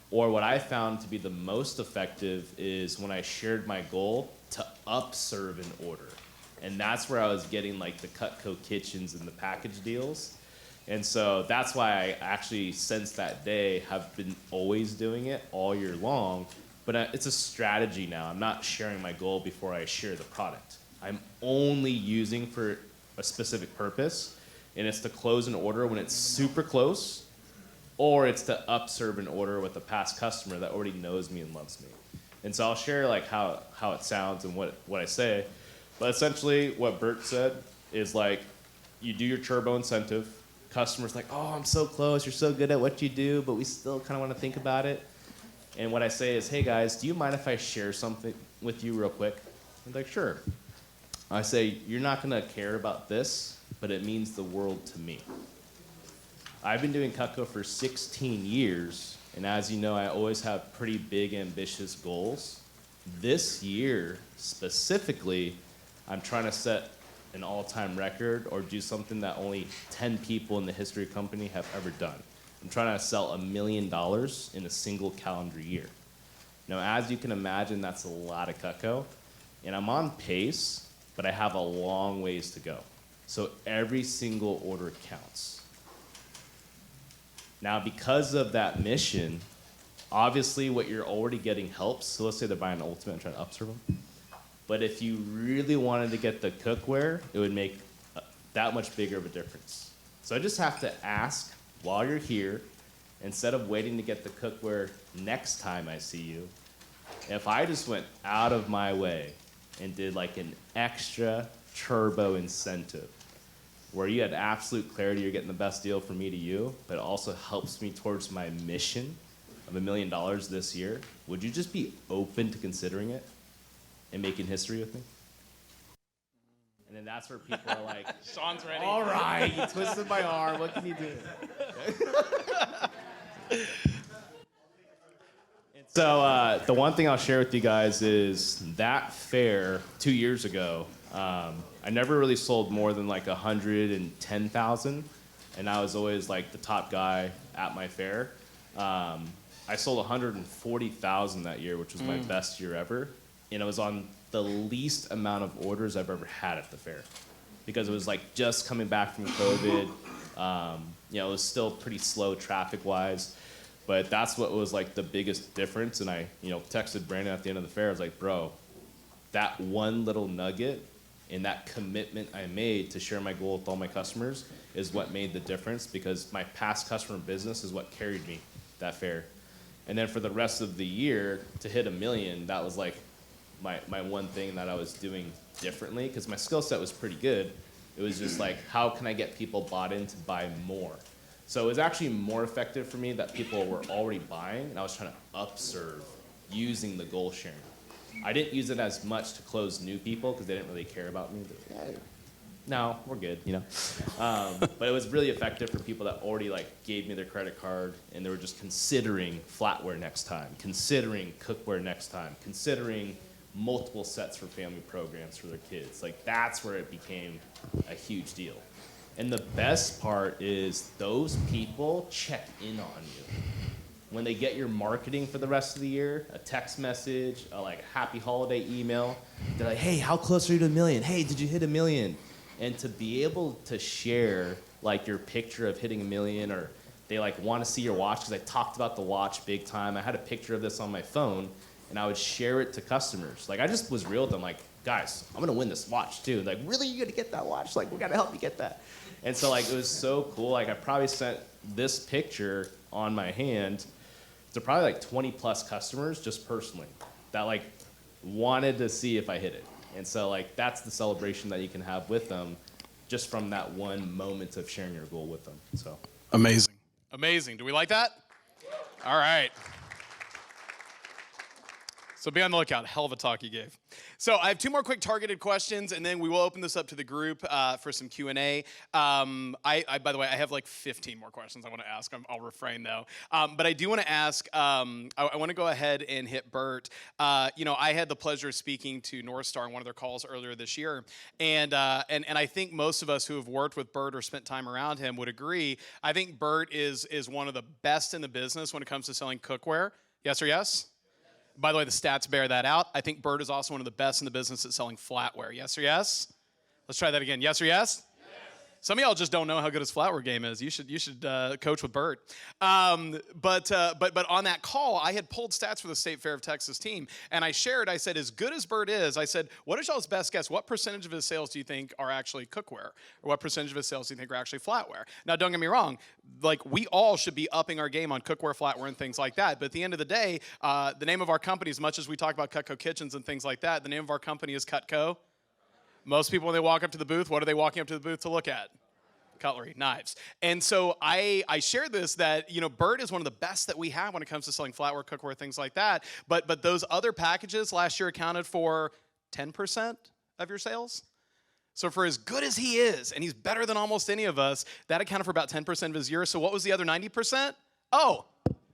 Or what I found to be the most effective is when I shared my goal to upserve an order. And that's where I was getting like the Cutco kitchens and the package deals. And so that's why I actually, since that day, have been always doing it all year long. But it's a strategy now. I'm not sharing my goal before I share the product. I'm only using for a specific purpose, and it's to close an order when it's super close, or it's to upserve an order with a past customer that already knows me and loves me. And so I'll share like how it sounds and what I say. But essentially what Bert said is like, you do your turbo incentive. Customer's like, oh, I'm so close, you're so good at what you do, but we still kind of want to think about it. And what I say is, hey guys, do you mind if I share something with you real quick? I'm like, sure. I say, you're not gonna care about this, but it means the world to me. I've been doing Cutco for 16 years, and as you know, I always have pretty big, ambitious goals. This year, specifically, I'm trying to set an all-time record or do something that only 10 people in the history of the company have ever done. I'm trying to sell $1 million in a single calendar year. Now, as you can imagine, that's a lot of Cutco, and I'm on pace, but I have a long ways to go. So every single order counts. Now, because of that mission, obviously what you're already getting helps. So let's say they're buying an Ultimate and trying to upserve them. But if you really wanted to get the cookware, it would make that much bigger of a difference. So I just have to ask while you're here, instead of waiting to get the cookware next time I see you, if I just went out of my way and did like an extra turbo incentive where you had absolute clarity you're getting the best deal from me to you, but it also helps me towards my mission of $1 million this year, would you just be open to considering it and making history with me? And then that's where people are like, Sean's ready. all right, you twisted my arm, what can you do? So the one thing I'll share with you guys is that fair 2 years ago, I never really sold more than like 110,000, and I was always like the top guy at my fair. I sold 140,000 that year, which was my best year ever, and it was on the least amount of orders I've ever had at the fair, because it was like just coming back from COVID. It was still pretty slow traffic-wise, but that's what was like the biggest difference. And I, texted Brandon at the end of the fair. I was like, bro, that one little nugget and that commitment I made to share my goal with all my customers is what made the difference, because my past customer business is what carried me that fair. And then for the rest of the year to hit $1 million, that was like my one thing that I was doing differently, because my skill set was pretty good. It was just like, how can I get people bought in to buy more? So it was actually more effective for me that people were already buying, and I was trying to upserve using the goal sharing. I didn't use it as much to close new people because they didn't really care about me. No, we're good, But it was really effective for people that already gave me their credit card and they were just considering flatware next time, considering cookware next time, considering multiple sets for family programs for their kids. That's where it became a huge deal. And the best part is those people check in on you. When they get your marketing for the rest of the year, a text message, a happy holiday email, they're like, hey, how close are you to $1 million? Hey, did you hit $1 million? And to be able to share your picture of hitting $1 million, or they want to see your watch, because I talked about the watch big time. I had a picture of this on my phone, and I would share it to customers. I just was real with them, guys, I'm gonna win this watch too. Really, you gonna get that watch? We gotta help you get that. And so it was so cool. I probably sent this picture on my hand to probably 20 plus customers just personally that wanted to see if I hit it. And so that's the celebration that you can have with them just from that one moment of sharing your goal with them. So Amazing. Amazing. Do we like that? All right. So be on the lookout. Hell of a talk you gave. So I have 2 more quick targeted questions, and then we will open this up to the group for some Q&A. By the way, I have 15 more questions I want to ask. I'll refrain, though. But I do want to ask, I want to go ahead and hit Bert. I had the pleasure of speaking to North Star on one of their calls earlier this year. And I think most of us who have worked with Bert or spent time around him would agree. I think Bert is one of the best in the business when it comes to selling cookware. Yes or yes? By the way, the stats bear that out. I think Bert is also one of the best in the business at selling flatware. Yes or yes? Let's try that again. Yes or yes? Some of y'all just don't know how good his flatware game is. You should coach with Bert. But on that call, I had pulled stats for the State Fair of Texas team, and I said, as good as Bert is, I said, what is y'all's best guess? What percentage of his sales do you think are actually cookware? Or what percentage of his sales do you think are actually flatware? Now, don't get me wrong. We all should be upping our game on cookware, flatware, and things like that. But at the end of the day, the name of our company, as much as we talk about Cutco Kitchens and things like that, the name of our company is Cutco. Most people, when they walk up to the booth, what are they walking up to the booth to look at? Cutlery, knives. And so I shared this that, Bert is one of the best that we have when it comes to selling flatware, cookware, things like that. But those other packages last year accounted for 10% of your sales. So for as good as he is, and he's better than almost any of us, that accounted for about 10% of his year. So what was the other 90%? Oh,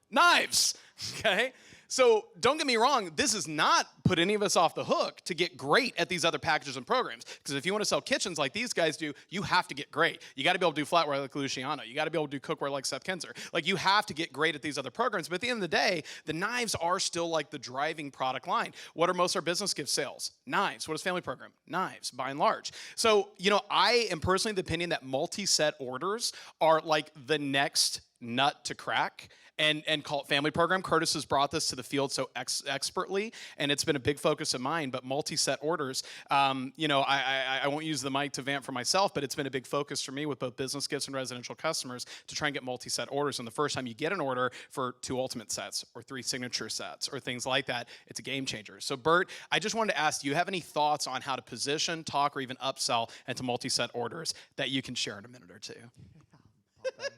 knives. Okay. So don't get me wrong, this does not put any of us off the hook to get great at these other packages and programs. Because if you want to sell kitchens like these guys do, you have to get great. You got to be able to do flatware like Luciano. You got to be able to do cookware like Seth Kinzer. Like, you have to get great at these other programs. But at the end of the day, the knives are still like the driving product line. What are most of our business gift sales? Knives. What is family program? Knives, by and large. So, I am personally of the opinion that multi-set orders are like the next nut to crack. And call it family program. Curtis has brought this to the field so expertly, and it's been a big focus of mine. But multi-set orders, I won't use the mic to vamp for myself, but it's been a big focus for me with both business gifts and residential customers to try and get multi-set orders. And the first time you get an order for 2 ultimate sets or 3 signature sets or things like that, it's a game changer. So Bert, I just wanted to ask, do you have any thoughts on how to position, talk, or even upsell into multi-set orders that you can share in a minute or two?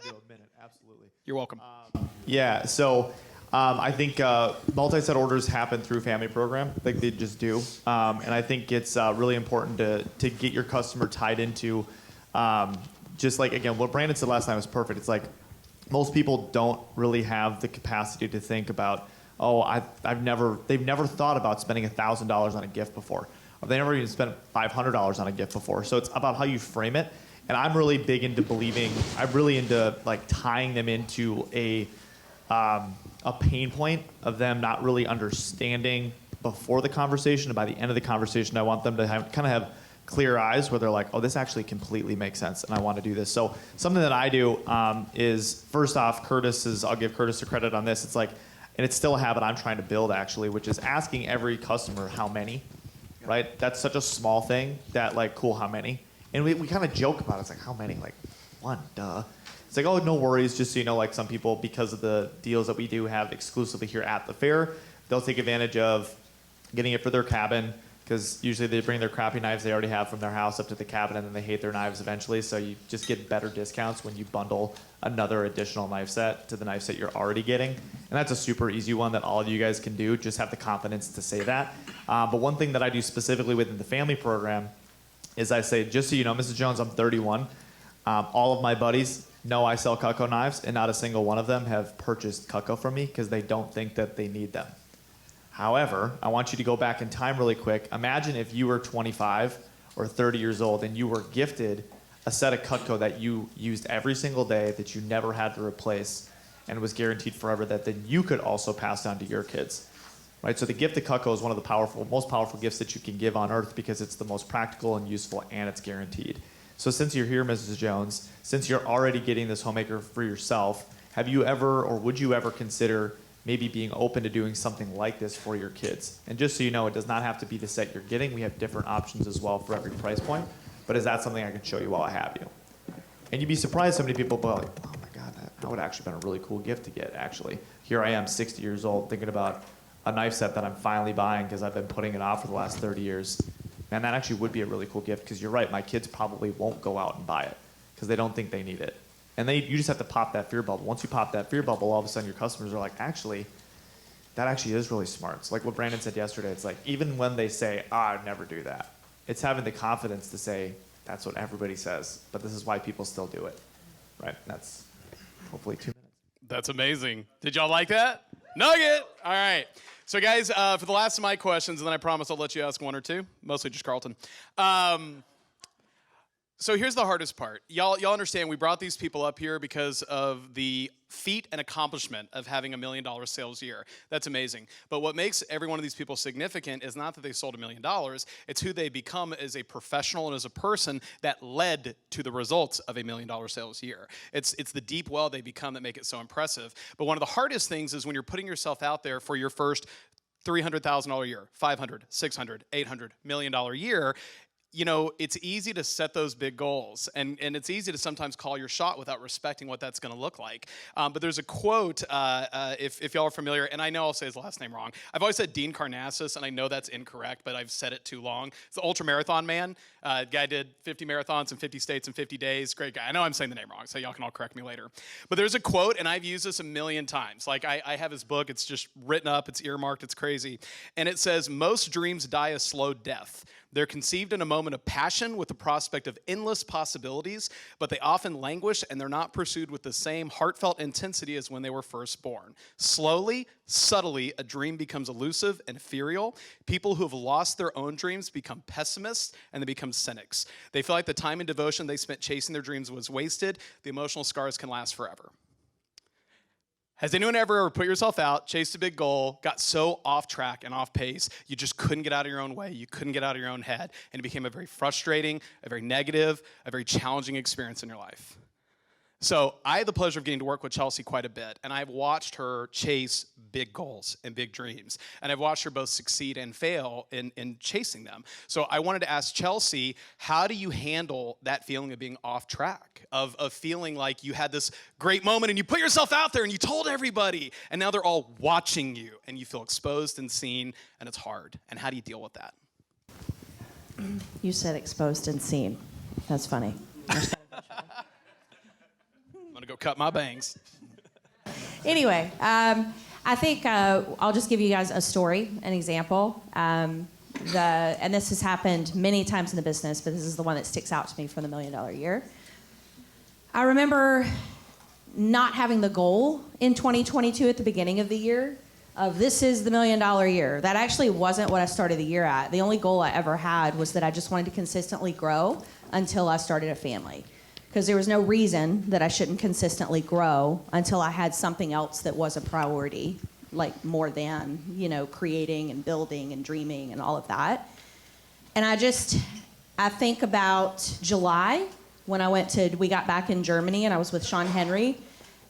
Do a minute, absolutely. You're welcome. Yeah, so I think multi-set orders happen through family program, like they just do, and I think it's really important to get your customer tied into, just like, again, what Brandon said last time was perfect. It's like most people don't really have the capacity to think about, they've never thought about spending $1,000 on a gift before, or they never even spent $500 on a gift before. So it's about how you frame it. And I'm really big into like tying them into a pain point of them not really understanding before the conversation. And by the end of the conversation, I want them to kind of have clear eyes where they're like, oh, this actually completely makes sense and I want to do this. So something that I do is, first off, I'll give Curtis the credit on this. It's like, and it's still a habit I'm trying to build actually, which is asking every customer how many, right? That's such a small thing that like, cool, how many? And we kind of joke about it. It's like, how many? Like, 1, duh. It's like, oh, no worries. Just so you know, like some people, because of the deals that we do have exclusively here at the fair, they'll take advantage of getting it for their cabin, because usually they bring their crappy knives they already have from their house up to the cabin, and then they hate their knives eventually. So you just get better discounts when you bundle another additional knife set to the knife set you're already getting. And that's a super easy one that all of you guys can do. Just have the confidence to say that. But one thing that I do specifically within the family program is I say, just so you know, Mrs. Jones, I'm 31. All of my buddies know I sell Cutco knives, and not a single one of them have purchased Cutco from me because they don't think that they need them. However, I want you to go back in time really quick. Imagine if you were 25 or 30 years old and you were gifted a set of Cutco that you used every single day, that you never had to replace, and was guaranteed forever, that then you could also pass down to your kids. Right, so the gift of Cutco is one of the most powerful gifts that you can give on earth, because it's the most practical and useful, and it's guaranteed. So since you're here, Mrs. Jones, since you're already getting this homemaker for yourself, have you ever, or would you ever consider maybe being open to doing something like this for your kids? And just so you know, it does not have to be the set you're getting. We have different options as well for every price point. But is that something I can show you while I have you? And you'd be surprised how many people be like, oh my God, that would actually been a really cool gift to get, actually. Here I am, 60 years old, thinking about a knife set that I'm finally buying because I've been putting it off for the last 30 years. Man, that actually would be a really cool gift, because you're right, my kids probably won't go out and buy it because they don't think they need it. And you just have to pop that fear bubble. Once you pop that fear bubble, all of a sudden your customers are like, actually, that actually is really smart. It's like what Brandon said yesterday. It's like, even when they say, I'd never do that, it's having the confidence to say, that's what everybody says, but this is why people still do it. Right? That's hopefully 2 minutes. That's amazing. Did y'all like that? Nugget! All right. So, guys, for the last of my questions, and then I promise I'll let you ask 1 or 2, mostly just Carlton. So here's the hardest part. Y'all understand we brought these people up here because of the feat and accomplishment of having $1 million sales year. That's amazing. But what makes every one of these people significant is not that they sold $1 million, it's who they become as a professional and as a person that led to the results of $1 million sales year. It's the deep well they become that make it so impressive. But one of the hardest things is when you're putting yourself out there for your first $300,000 a year, $500, $600, $800, $1 million year. You know, it's easy to set those big goals, and it's easy to sometimes call your shot without respecting what that's going to look like. But there's a quote, if y'all are familiar, and I know I'll say his last name wrong. I've always said Dean Karnassus, and I know that's incorrect, but I've said it too long. It's the ultra marathon man. Guy did 50 marathons in 50 states in 50 days. Great guy. I know I'm saying the name wrong, so y'all can all correct me later. But there's a quote, and I've used this a million times. Like, I have his book. It's just written up. It's earmarked. It's crazy. And it says, most dreams die a slow death. They're conceived in a moment of passion with the prospect of endless possibilities, but they often languish and they're not pursued with the same heartfelt intensity as when they were first born. Slowly, subtly, a dream becomes elusive and ethereal. People who have lost their own dreams become pessimists and they become cynics. They feel like the time and devotion they spent chasing their dreams was wasted. The emotional scars can last forever. Has anyone ever put yourself out, chased a big goal, got so off track and off pace, you just couldn't get out of your own way, you couldn't get out of your own head, and it became a very frustrating, a very negative, a very challenging experience in your life? So I had the pleasure of getting to work with Chelsea quite a bit, and I've watched her chase big goals and big dreams, and I've watched her both succeed and fail in chasing them. So I wanted to ask Chelsea, how do you handle that feeling of being off track, of feeling like you had this great moment and you put yourself out there and you told everybody, and now they're all watching you, and you feel exposed and seen, and it's hard. And how do you deal with that? You said exposed and seen. That's funny. I'm gonna go cut my bangs. Anyway, I think I'll just give you guys a story, an example. And this has happened many times in the business, but this is the one that sticks out to me from the $1 Million Year. I remember not having the goal in 2022 at the beginning of the year of this is the $1 Million Year. That actually wasn't what I started the year at. The only goal I ever had was that I just wanted to consistently grow until I started a family. Because there was no reason that I shouldn't consistently grow until I had something else that was a priority, like more than, creating and building and dreaming and all of that. And I think about July when we got back in Germany and I was with Sean Henry,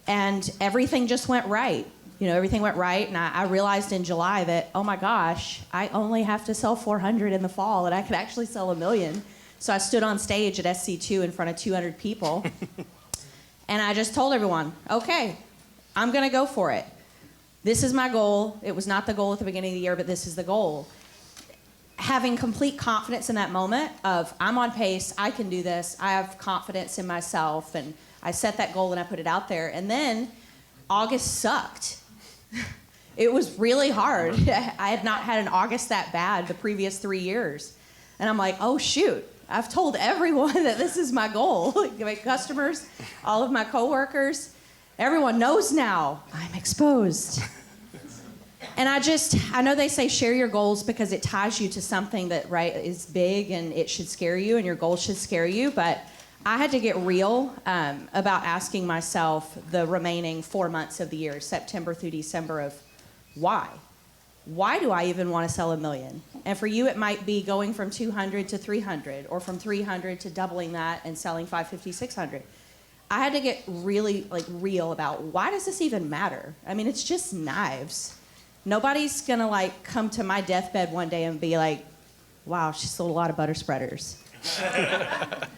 and everything just went right. Everything went right, and I realized in July that, oh my gosh, I only have to sell 400 in the fall, and I could actually sell 1 million. So I stood on stage at SC2 in front of 200 people, and I just told everyone, okay, I'm going to go for it. This is my goal. It was not the goal at the beginning of the year, but this is the goal. Having complete confidence in that moment of, I'm on pace, I can do this, I have confidence in myself, and I set that goal and I put it out there. And then August sucked. It was really hard. I had not had an August that bad the previous 3 years. And I'm like, oh shoot. I've told everyone that this is my goal. My customers, all of my coworkers, everyone knows now I'm exposed. And I know they say share your goals because it ties you to something that, is big and it should scare you and your goals should scare you. But I had to get real about asking myself the remaining 4 months of the year, September through December, of why? Why do I even want to sell 1 million? And for you, it might be going from 200 to 300, or from 300 to doubling that and selling 550, 600. I had to get really real about why does this even matter? I mean, it's just knives. Nobody's gonna come to my deathbed one day and be like, wow, she sold a lot of butter spreaders.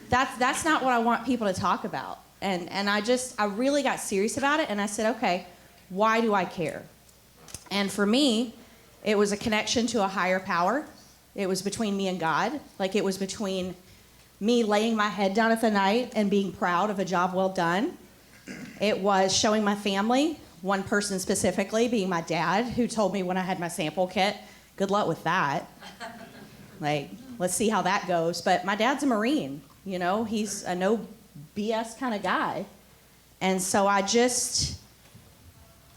That's not what I want people to talk about. And I really got serious about it, and I said, okay, why do I care? And for me, it was a connection to a higher power. It was between me and God. It was between me laying my head down at the night and being proud of a job well done. It was showing my family, one person specifically being my dad, who told me when I had my sample kit, good luck with that. Let's see how that goes. But my dad's a Marine, he's a no BS kind of guy. And so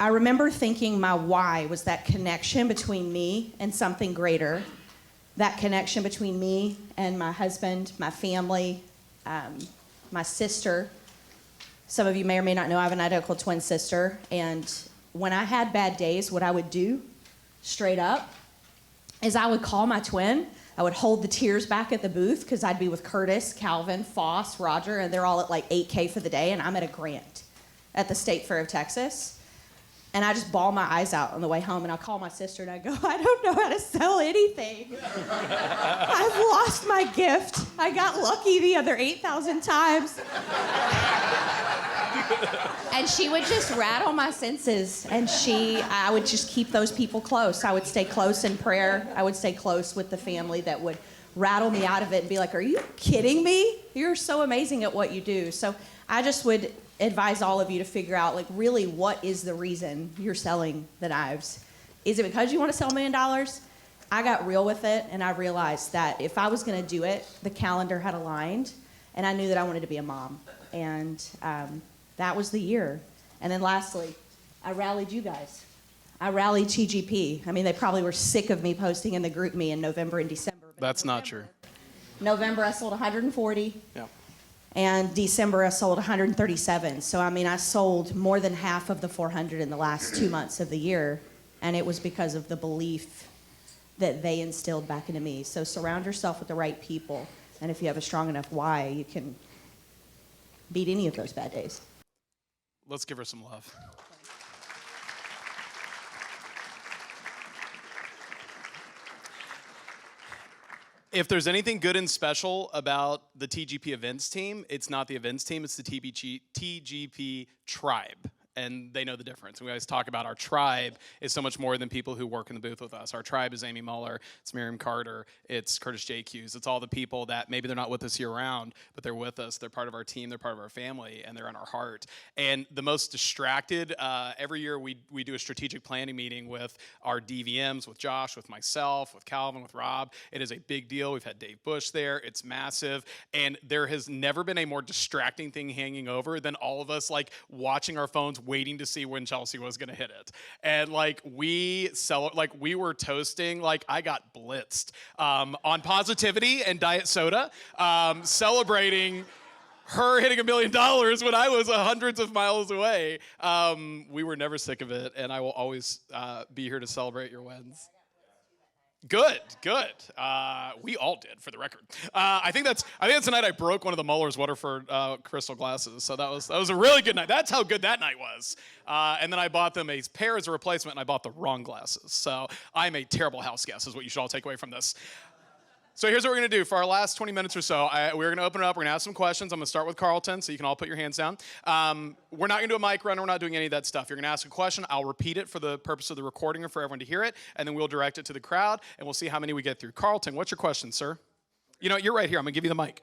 I remember thinking my why was that connection between me and something greater, that connection between me and my husband, my family, my sister. Some of you may or may not know I have an identical twin sister, and when I had bad days, what I would do, straight up, is I would call my twin. I would hold the tears back at the booth because I'd be with Curtis, Calvin, Foss, Roger, and they're all at 8K for the day, and I'm at a grant at the State Fair of Texas. And I just bawl my eyes out on the way home, and I'll call my sister and I go, I don't know how to sell anything. I've lost my gift. I got lucky the other 8,000 times. And she would just rattle my senses, and I would just keep those people close. I would stay close in prayer. I would stay close with the family that would rattle me out of it and be like, are you kidding me? You're so amazing at what you do. So I just would advise all of you to figure out, really, what is the reason you're selling the knives? Is it because you want to sell $1 million? I got real with it, and I realized that if I was going to do it, the calendar had aligned, and I knew that I wanted to be a mom. And that was the year. And then lastly, I rallied you guys. I rallied TGP. I mean, they probably were sick of me posting in the group me in November and December. But That's not true. November, I sold 140. Yeah. And December, I sold 137. So, I mean, I sold more than half of the 400 in the last 2 months of the year. And it was because of the belief that they instilled back into me. So surround yourself with the right people. And if you have a strong enough why, you can beat any of those bad days. Let's give her some love. If there's anything good and special about the TGP events team, it's not the events team, it's the TGP tribe. And they know the difference. We always talk about our tribe is so much more than people who work in the booth with us. Our tribe is Amy Muller, it's Miriam Carter, it's Curtis J. Hughes. It's all the people that maybe they're not with us year round, but they're with us. They're part of our team, they're part of our family, and they're in our heart. And the most distracted, every year we do a strategic planning meeting with our DVMs, with Josh, with myself, with Calvin, with Rob. It is a big deal. We've had Dave Bush there. It's massive. And there has never been a more distracting thing hanging over than all of us like watching our phones waiting to see when Chelsea was going to hit it. And like we were toasting, like I got blitzed on positivity and diet soda, celebrating her hitting $1 million when I was hundreds of miles away. We were never sick of it, and I will always be here to celebrate your wins. Good. We all did, for the record. I think that's the night I broke one of the Muller's Waterford crystal glasses. So that was a really good night. That's how good that night was. And then I bought them a pair as a replacement, and I bought the wrong glasses. So I'm a terrible house guest, is what you should all take away from this. So here's what we're going to do. For our last 20 minutes or so, we're going to open it up. We're going to ask some questions. I'm going to start with Carlton, so you can all put your hands down. We're not going to do a mic run. We're not doing any of that stuff. You're going to ask a question. I'll repeat it for the purpose of the recording or for everyone to hear it, and then we'll direct it to the crowd, and we'll see how many we get through. Carlton, what's your question, sir? You know, you're right here. I'm going to give you the mic.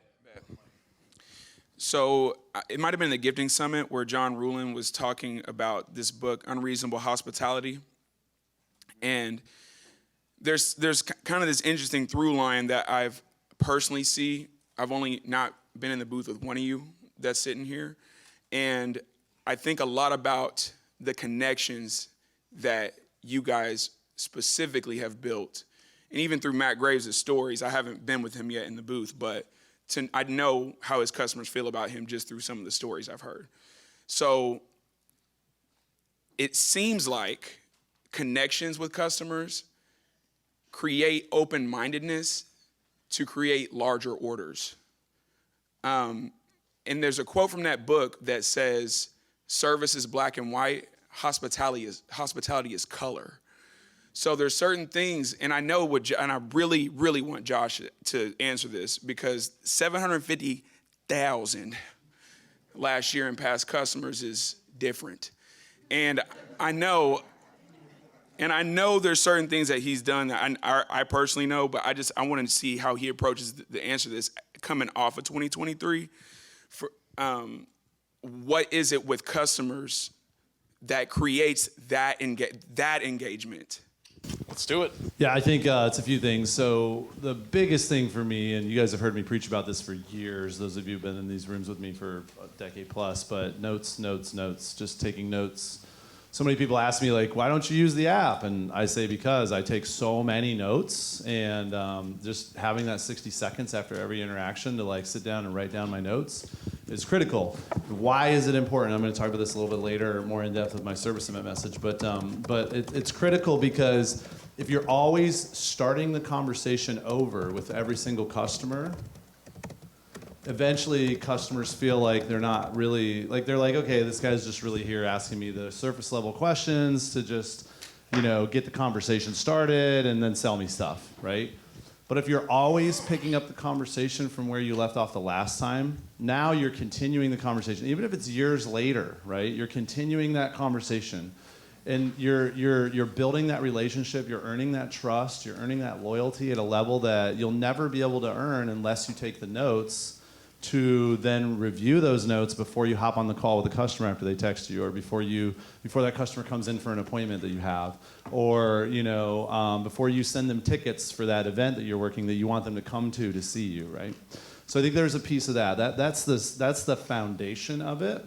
So it might have been the Gifting Summit where John Rulin was talking about this book, Unreasonable Hospitality. And there's kind of this interesting through line that I've personally see. I've only not been in the booth with one of you that's sitting here. And I think a lot about the connections that you guys specifically have built. And even through Matt Graves' stories, I haven't been with him yet in the booth, but I know how his customers feel about him just through some of the stories I've heard. So it seems like connections with customers create open-mindedness to create larger orders. And there's a quote from that book that says, service is black and white, hospitality is color. So there's certain things, and I know and I really, really want Josh to answer this, because 750,000 last year in past customers is different. And I know there's certain things that he's done that I personally know, but I want to see how he approaches the answer to this coming off of 2023. What is it with customers that creates that engagement? Let's do it. Yeah, I think it's a few things. So the biggest thing for me, and you guys have heard me preach about this for years, those of you who've been in these rooms with me for a decade plus, but notes, just taking notes. So many people ask me, like, why don't you use the app? And I say, because I take so many notes, and just having that 60 seconds after every interaction to like sit down and write down my notes is critical. Why is it important? I'm going to talk about this a little bit later, more in depth with my service event message, but it's critical because if you're always starting the conversation over with every single customer, eventually customers feel like they're not really, like they're like, okay, this guy's just really here asking me the surface level questions to just, get the conversation started and then sell me stuff, right? But if you're always picking up the conversation from where you left off the last time, now you're continuing the conversation, even if it's years later, right? You're continuing that conversation. And you're building that relationship, you're earning that trust, you're earning that loyalty at a level that you'll never be able to earn unless you take the notes to then review those notes before you hop on the call with the customer after they text you, or before that customer comes in for an appointment that you have, or before you send them tickets for that event that you're working that you want them to come to see you, right? So I think there's a piece of that's the foundation of it.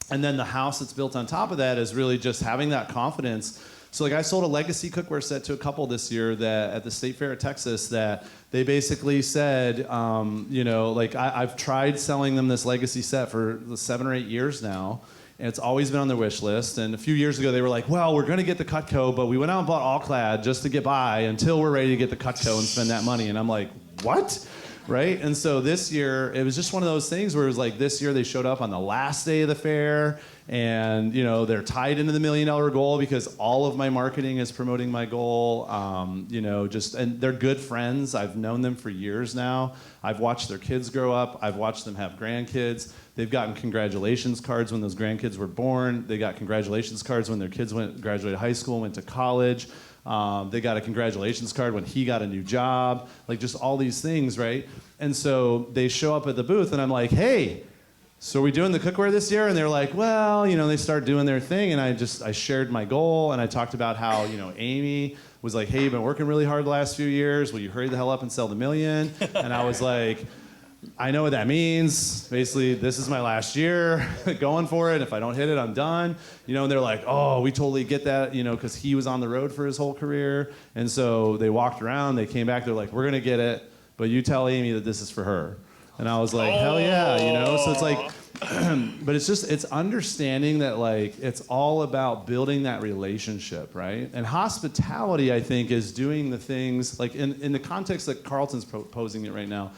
And then the house that's built on top of that is really just having that confidence. So like I sold a legacy cookware set to a couple this year that at the State Fair of Texas that they basically said, I've tried selling them this legacy set for 7 or 8 years now, and it's always been on their wish list. And a few years ago they were like, well, we're going to get the Cutco, but we went out and bought All-Clad just to get by until we're ready to get the Cutco and spend that money. And I'm like, what? Right? And so this year, it was just one of those things where it was like this year they showed up on the last day of the fair, and they're tied into the $1 million goal because all of my marketing is promoting my goal. And they're good friends. I've known them for years now. I've watched their kids grow up. I've watched them have grandkids. They've gotten congratulations cards when those grandkids were born. They got congratulations cards when their kids graduated high school, went to college. They got a congratulations card when he got a new job, like just all these things, right? And so they show up at the booth and I'm like, hey, so are we doing the cookware this year? And they're like, well, they start doing their thing. And I shared my goal and I talked about how, Amy was like, hey, you've been working really hard the last few years. Will you hurry the hell up and sell the $1 million? And I was like, I know what that means. Basically, this is my last year going for it. If I don't hit it, I'm done. And they're like, oh, we totally get that, because he was on the road for his whole career. And so they walked around, they came back, they're like, we're going to get it, but you tell Amy that this is for her. And I was like, hell yeah, So it's like, but it's understanding that like, it's all about building that relationship, right? And hospitality, I think, is doing the things, like in the context that Carlton's posing it right now,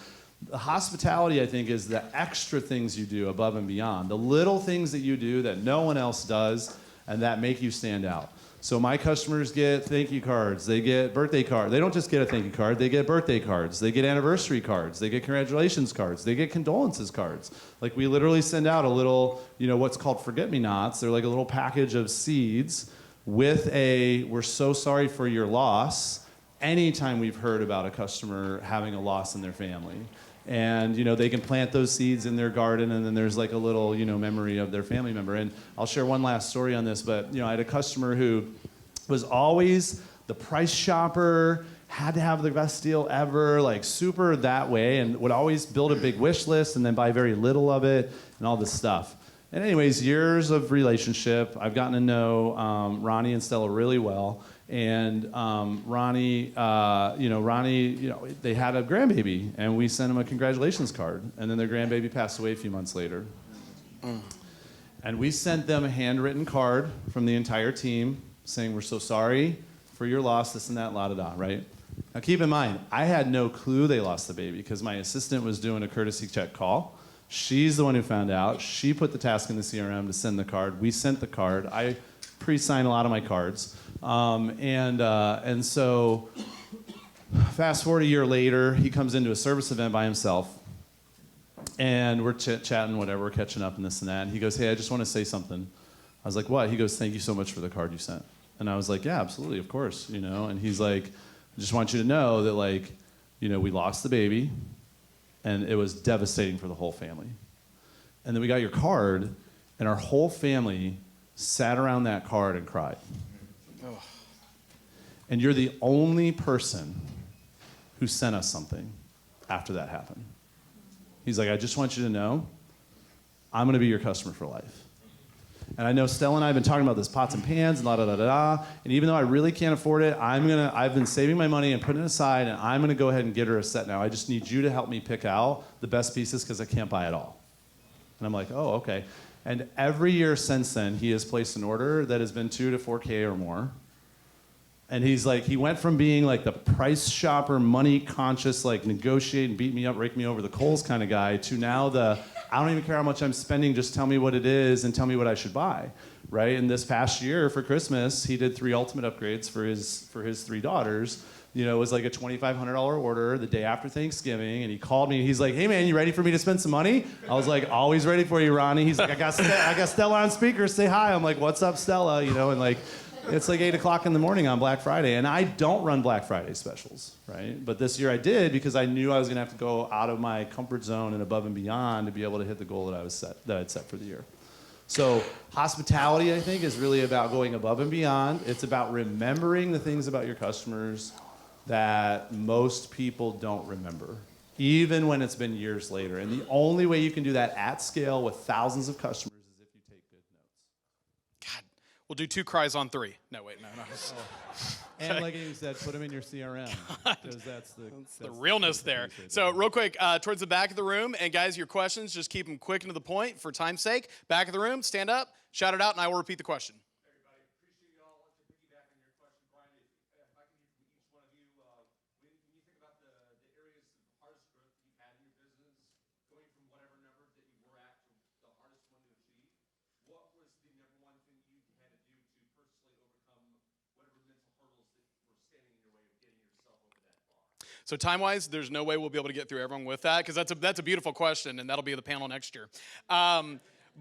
the hospitality, I think, is the extra things you do above and beyond. The little things that you do that no one else does and that make you stand out. So my customers get thank you cards. They get birthday cards. They don't just get a thank you card. They get birthday cards. They get anniversary cards. They get congratulations cards. They get condolences cards. Like we literally send out a little, what's called forget-me-nots. They're like a little package of seeds with we're so sorry for your loss anytime we've heard about a customer having a loss in their family. And they can plant those seeds in their garden, and then there's like a little memory of their family member. And I'll share one last story on this, but I had a customer who was always the price shopper, had to have the best deal ever, like super that way, and would always build a big wish list and then buy very little of it and all this stuff. And anyways, years of relationship, I've gotten to know Ronnie and Stella really well. And Ronnie, they had a grandbaby, and we sent him a congratulations card. And then their grandbaby passed away a few months later. And we sent them a handwritten card from the entire team saying, we're so sorry for your loss, this and that, la-da-da, right? Now keep in mind, I had no clue they lost the baby because my assistant was doing a courtesy check call. She's the one who found out. She put the task in the CRM to send the card. We sent the card. I pre-sign a lot of my cards. And so fast forward a year later, he comes into a service event by himself, and we're chatting, whatever, we're catching up and this and that. And he goes, hey, I just want to say something. I was like, what? He goes, thank you so much for the card you sent. And I was like, yeah, absolutely, of course, And he's like, I just want you to know that, like, we lost the baby, and it was devastating for the whole family. And then we got your card, and our whole family sat around that card and cried. And you're the only person who sent us something after that happened. He's like, I just want you to know, I'm going to be your customer for life. And I know Stella and I have been talking about this pots and pans and la-da-da-da-da. And even though I really can't afford it, I've been saving my money and putting it aside, and I'm going to go ahead and get her a set now. I just need you to help me pick out the best pieces because I can't buy it all. And I'm like, oh, okay. And every year since then, he has placed an order that has been $2 to $4K or more. And he's like, he went from being like the price shopper, money conscious, like negotiate and beat me up, rake me over the coals kind of guy, to now I don't even care how much I'm spending, just tell me what it is and tell me what I should buy, right? And this past year for Christmas, he did 3 ultimate upgrades for his 3 daughters. It was like a $2,500 order the day after Thanksgiving, and he called me and he's like, hey man, you ready for me to spend some money? I was like, always ready for you, Ronnie. He's like, I got Stella on speaker, say hi. I'm like, what's up, Stella? And like, It's like 8 o'clock in the morning on Black Friday, and I don't run Black Friday specials, right? But this year I did because I knew I was gonna have to go out of my comfort zone and above and beyond to be able to hit the goal that I'd set for the year. So hospitality, I think, is really about going above and beyond. It's about remembering the things about your customers that most people don't remember, even when it's been years later. And the only way you can do that at scale with thousands of customers is if you take good notes. God, we'll do 2 cries on 3. No, wait, no. And like you said, put them in your CRM, because that's the realness there. So real quick, towards the back of the room, and guys, your questions, just keep them quick and to the point for time's sake. Back of the room, stand up, shout it out, and I will repeat the question. Everybody, appreciate you all. To piggyback on your question, Brian, if I can hear from each one of you, when you think about the areas of hardest growth that you've had in your business, going from whatever number that you were at to the hardest one to achieve, what was the number one thing you had to do to personally overcome whatever mental hurdles that were standing in your way of getting yourself over that bar? So time-wise, there's no way we'll be able to get through everyone with that, because that's a beautiful question, and that'll be the panel next year.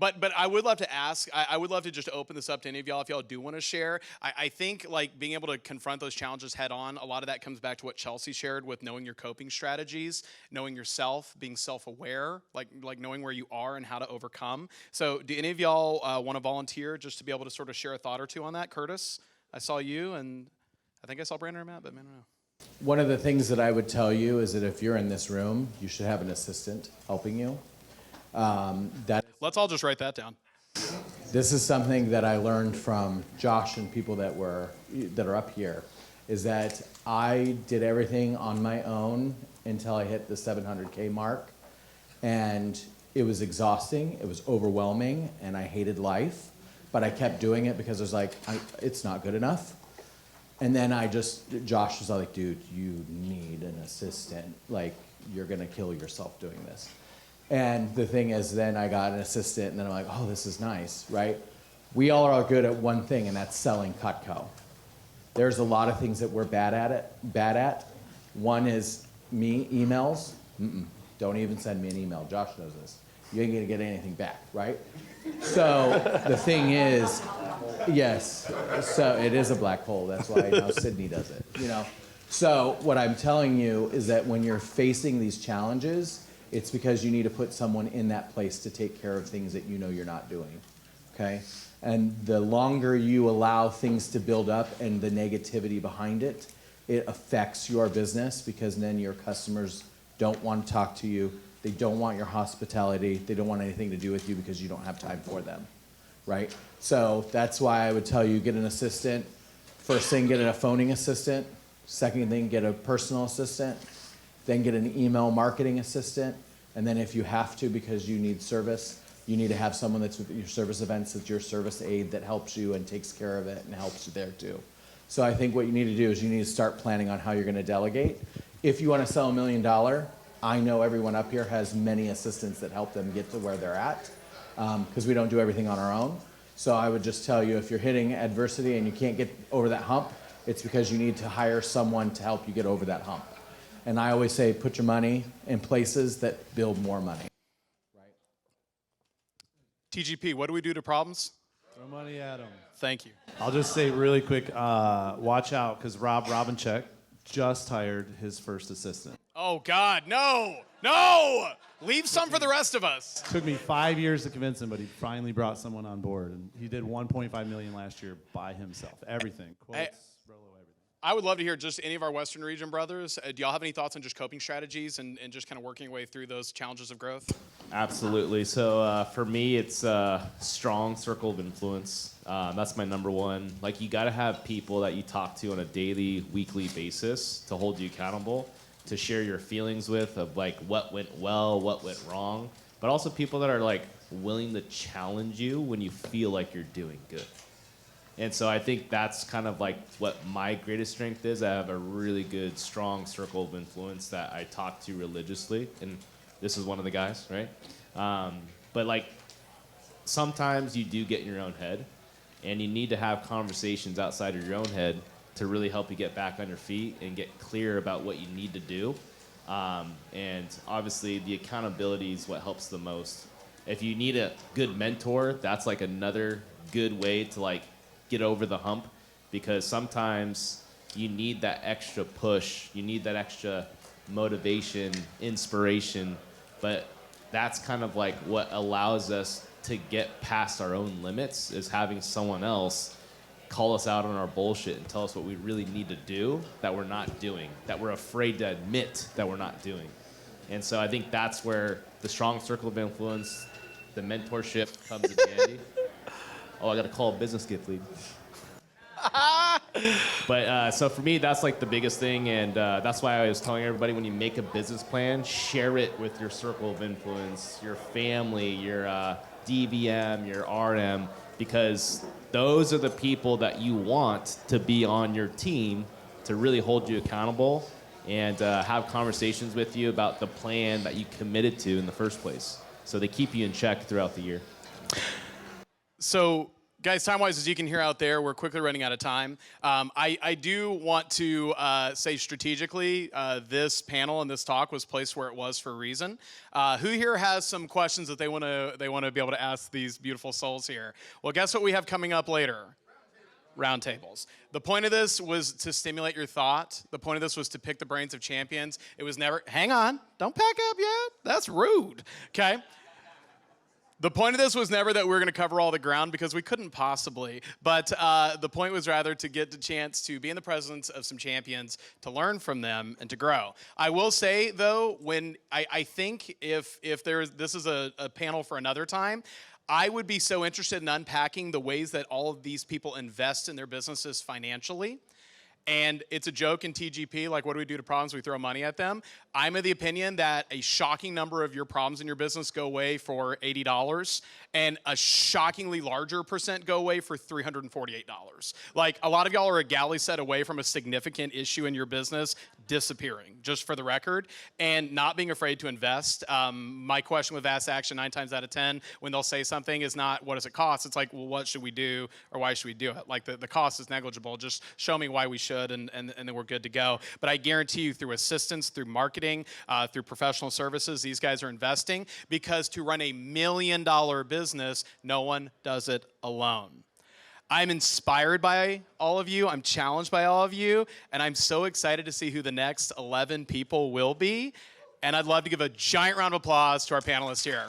But I would love to ask, I would love to just open this up to any of y'all if y'all do want to share. I think like being able to confront those challenges head on, a lot of that comes back to what Chelsea shared with knowing your coping strategies, knowing yourself, being self-aware, like knowing where you are and how to overcome. So do any of y'all want to volunteer just to be able to sort of share a thought or two on that? Curtis, I saw you, and I think I saw Brandon or Matt, but I don't know. One of the things that I would tell you is that if you're in this room, you should have an assistant helping you. Let's all just write that down. This is something that I learned from Josh and people that are up here, is that I did everything on my own until I hit the 700K mark, and it was exhausting, it was overwhelming, and I hated life, but I kept doing it because I was like, it's not good enough. And then Josh was like, dude, you need an assistant. Like, you're gonna kill yourself doing this. And the thing is, then I got an assistant, and then I'm like, oh, this is nice, right? We all are good at one thing, and that's selling Cutco. There's a lot of things that we're bad at. One is me, emails. Don't even send me an email. Josh knows this. You ain't gonna get anything back, right? So the thing is, yes, so it is a black hole. That's why now Sydney does it, you know? So what I'm telling you is that when you're facing these challenges, it's because you need to put someone in that place to take care of things that you know you're not doing, okay? And the longer you allow things to build up and the negativity behind it, it affects your business, because then your customers don't want to talk to you. They don't want your hospitality. They don't want anything to do with you because you don't have time for them, right? So that's why I would tell you, get an assistant. First thing, get a phoning assistant. Second thing, get a personal assistant. Then get an email marketing assistant. And then if you have to, because you need service, you need to have someone that's with your service events, that's your service aide, that helps you and takes care of it and helps you there too. So I think what you need to do is you need to start planning on how you're gonna delegate. If you wanna sell $1 million, I know everyone up here has many assistants that help them get to where they're at, because we don't do everything on our own. So I would just tell you, if you're hitting adversity and you can't get over that hump, it's because you need to hire someone to help you get over that hump. And I always say, put your money in places that build more money. Right? TGP, what do we do to problems? Throw money at them. Thank you. I'll just say really quick, watch out, because Rob Robinchek just hired his first assistant. Oh, God, no! No! Leave some for the rest of us. Took me 5 years to convince him, but he finally brought someone on board, and he did 1.5 million last year by himself. Everything, quotes, Rolo, everything. I would love to hear just any of our Western region brothers. Do y'all have any thoughts on just coping strategies and just kind of working your way through those challenges of growth? Absolutely. So for me, it's a strong circle of influence. That's my number one. Like, you got to have people that you talk to on a daily, weekly basis to hold you accountable, to share your feelings with, of like what went well, what went wrong, but also people that are like willing to challenge you when you feel like you're doing good. And so I think that's kind of like what my greatest strength is. I have a really good, strong circle of influence that I talk to religiously, and this is one of the guys, right? But like, sometimes you do get in your own head, and you need to have conversations outside of your own head to really help you get back on your feet and get clear about what you need to do. And obviously, the accountability is what helps the most. If you need a good mentor, that's like another good way to like get over the hump. because sometimes you need that extra push, you need that extra motivation, inspiration, but that's kind of like what allows us to get past our own limits, is having someone else call us out on our bullshit and tell us what we really need to do that we're not doing, that we're afraid to admit that we're not doing. And so I think that's where the strong circle of influence, the mentorship comes in handy. Oh, I got to call a business gift lead. But so for me, that's like the biggest thing, and that's why I was telling everybody, when you make a business plan, share it with your circle of influence, your family, your DVM, your RM, because those are the people that you want to be on your team to really hold you accountable and have conversations with you about the plan that you committed to in the first place. So they keep you in check throughout the year. So, guys, time-wise, as you can hear out there, we're quickly running out of time. I do want to say strategically, this panel and this talk was placed where it was for a reason. Who here has some questions that they want to be able to ask these beautiful souls here? Well, guess what we have coming up later? Roundtables. The point of this was to stimulate your thought. The point of this was to pick the brains of champions. It was never, hang on, don't pack up yet. That's rude, okay? The point of this was never that we were going to cover all the ground, because we couldn't possibly. But the point was rather to get the chance to be in the presence of some champions, to learn from them, and to grow. I will say, though, when I think if this is a panel for another time, I would be so interested in unpacking the ways that all of these people invest in their businesses financially. And it's a joke in TGP, like, what do we do to problems? We throw money at them. I'm of the opinion that a shocking number of your problems in your business go away for $80, and a shockingly larger percent go away for $348. Like, a lot of y'all are a galley set away from a significant issue in your business disappearing, just for the record, and not being afraid to invest. My question with Vast Action 9 times out of 10, when they'll say something, is not, what does it cost? It's like, well, what should we do, or why should we do it? Like, the cost is negligible. Just show me why we should, and then we're good to go. But I guarantee you, through assistance, through marketing, through professional services, these guys are investing, because to run $1 million business, no one does it alone. I'm inspired by all of you. I'm challenged by all of you. And I'm so excited to see who the next 11 people will be. And I'd love to give a giant round of applause to our panelists here.